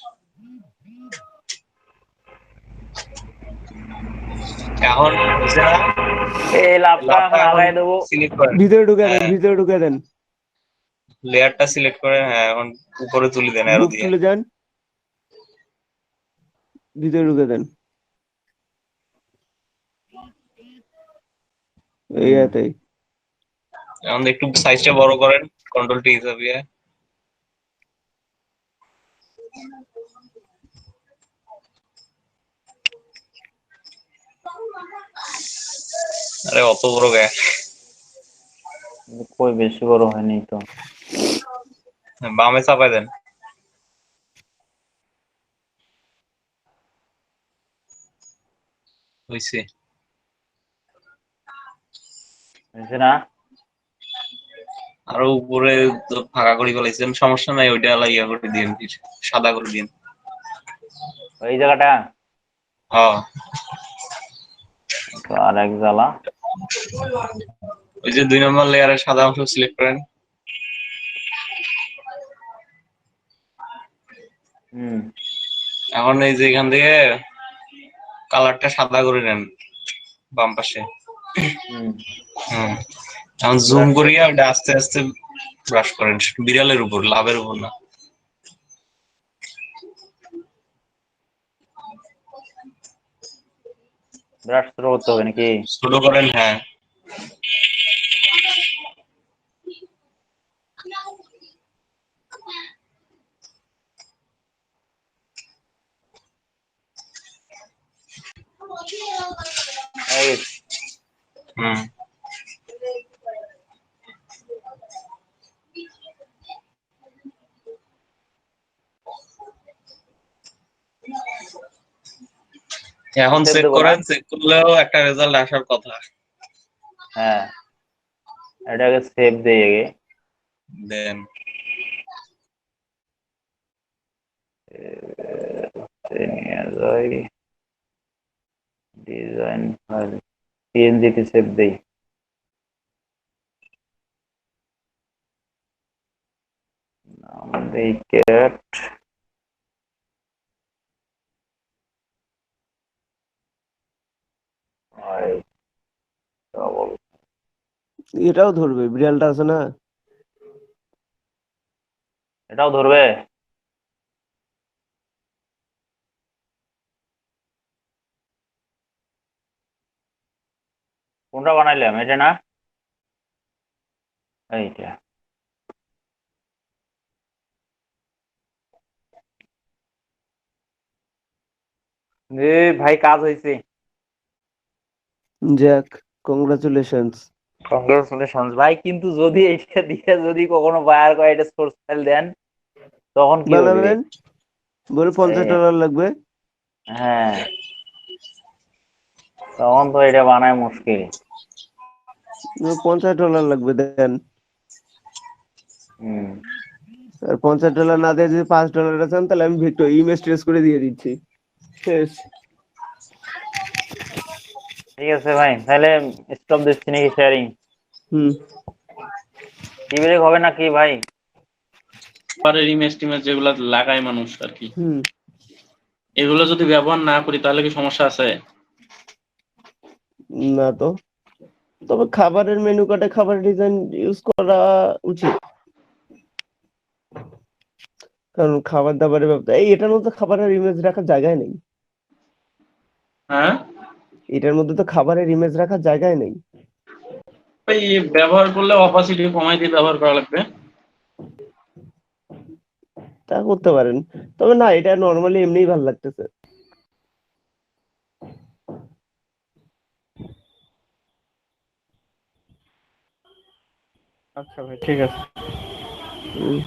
এখন বুঝছে না? এই লাভটা লাভটা এখন এখন আগায় দেবো। সিলেক্ট করেন। ভিতরে ঢুকে দেন, হ্যাঁ ভিতরে ঢুকে দেন, লেয়ারটা সিলেক্ট করেন। হ্যাঁ এখন উপরে তুলে দেন অ্যারো গ্রুপ দিয়ে। তুলে যান, ভিতরে ঢুকে দেন, এই হুম। এতেই। এখন একটু সাইজটা বড় করেন, কন্ট্রোল টি চাপিয়ে। আরে অত বড় গায়ে, কই বেশি বড় হয়নি তো। বামে চাপাই দেন। হইছে। হয়েছে না? আরো উপরে তো ফাঁকা করে ফেলাইছেন, সমস্যা নাই, ওইটা আলাদা ইয়া করে দিন, সাদা করে দিন। এই জায়গাটা হ্যাঁ তো আর এক জ্বালা। ওই যে 2 নম্বর লেয়ারের সাদা অংশ সিলেক্ট করেন। হুম। এখন এই যে এখান থেকে কালারটা সাদা করে নেন বাম পাশে। হুম। হুম, এখন জুম ব্রাশ করিয়া ওটা আস্তে আস্তে ব্রাশ করেন, বিড়ালের উপর, লাভের উপর না। বিরাট ছোট করতে হবে নাকি? ছোট করেন, হ্যাঁ। এই হুম। এখন save চেক দেবো না? করেন, চেক করলেও একটা রেজাল্ট আসার কথা। হ্যাঁ, এটাকে সেভ দেই আগে। দেন নিয়ে যাই ডিজাইন ফাইল, পিএনজি তে সেভ দেই। নাম দেই ক্যাট ডবল। এটাও ধরবে, বিড়ালটা আছে না? এটাও ধরবে? কোনটা বানাইলাম, এটা না? এইটা। এ ভাই, কাজ হয়েছে। যাক, কংগ্রাচুলেশনস। কংগ্রেচুলেশনস ভাই, কিন্তু যদি এটা দিয়ে যদি কখনো বায়ার করে এটা সোর্স ফাইল দেন, তখন কি হবে? বানাবেন, বলে $50 লাগবে। হ্যাঁ, তখন তো এটা বানায় মুশকিল। $50 লাগবে, দেন। হুম, আর $50 না দিয়ে যদি $5 চান, তাহলে আমি ভিক্টর ইমেজ ট্রেস করে দিয়ে দিচ্ছি। শেষ। ঠিক আছে ভাই, তাহলে স্টপ দিচ্ছি নাকি শেয়ারিং? হুম। কি ব্রেক হবে নাকি ভাই? পরের ইমেজ টিমেজ যেগুলো লাগায় মানুষ আর কি, হুম। এগুলো যদি ব্যবহার না করি তাহলে কি সমস্যা আছে? না তো, তবে খাবারের মেনু কার্ডে খাবার ডিজাইন ইউজ করা উচিত, কারণ খাবার দাবারের ব্যাপার। এটার মধ্যে খাবারের ইমেজ রাখার জায়গায় নেই। হ্যাঁ, এটার মধ্যে তো খাবারের ইমেজ রাখার জায়গায় নেই। এই ব্যবহার করলে অপাসিটি কমাই দিয়ে ব্যবহার করা লাগবে। তা করতে পারেন, তবে না, এটা নর্মালি এমনিই ভালো লাগতেছে। আচ্ছা ভাই, ঠিক আছে। হুম।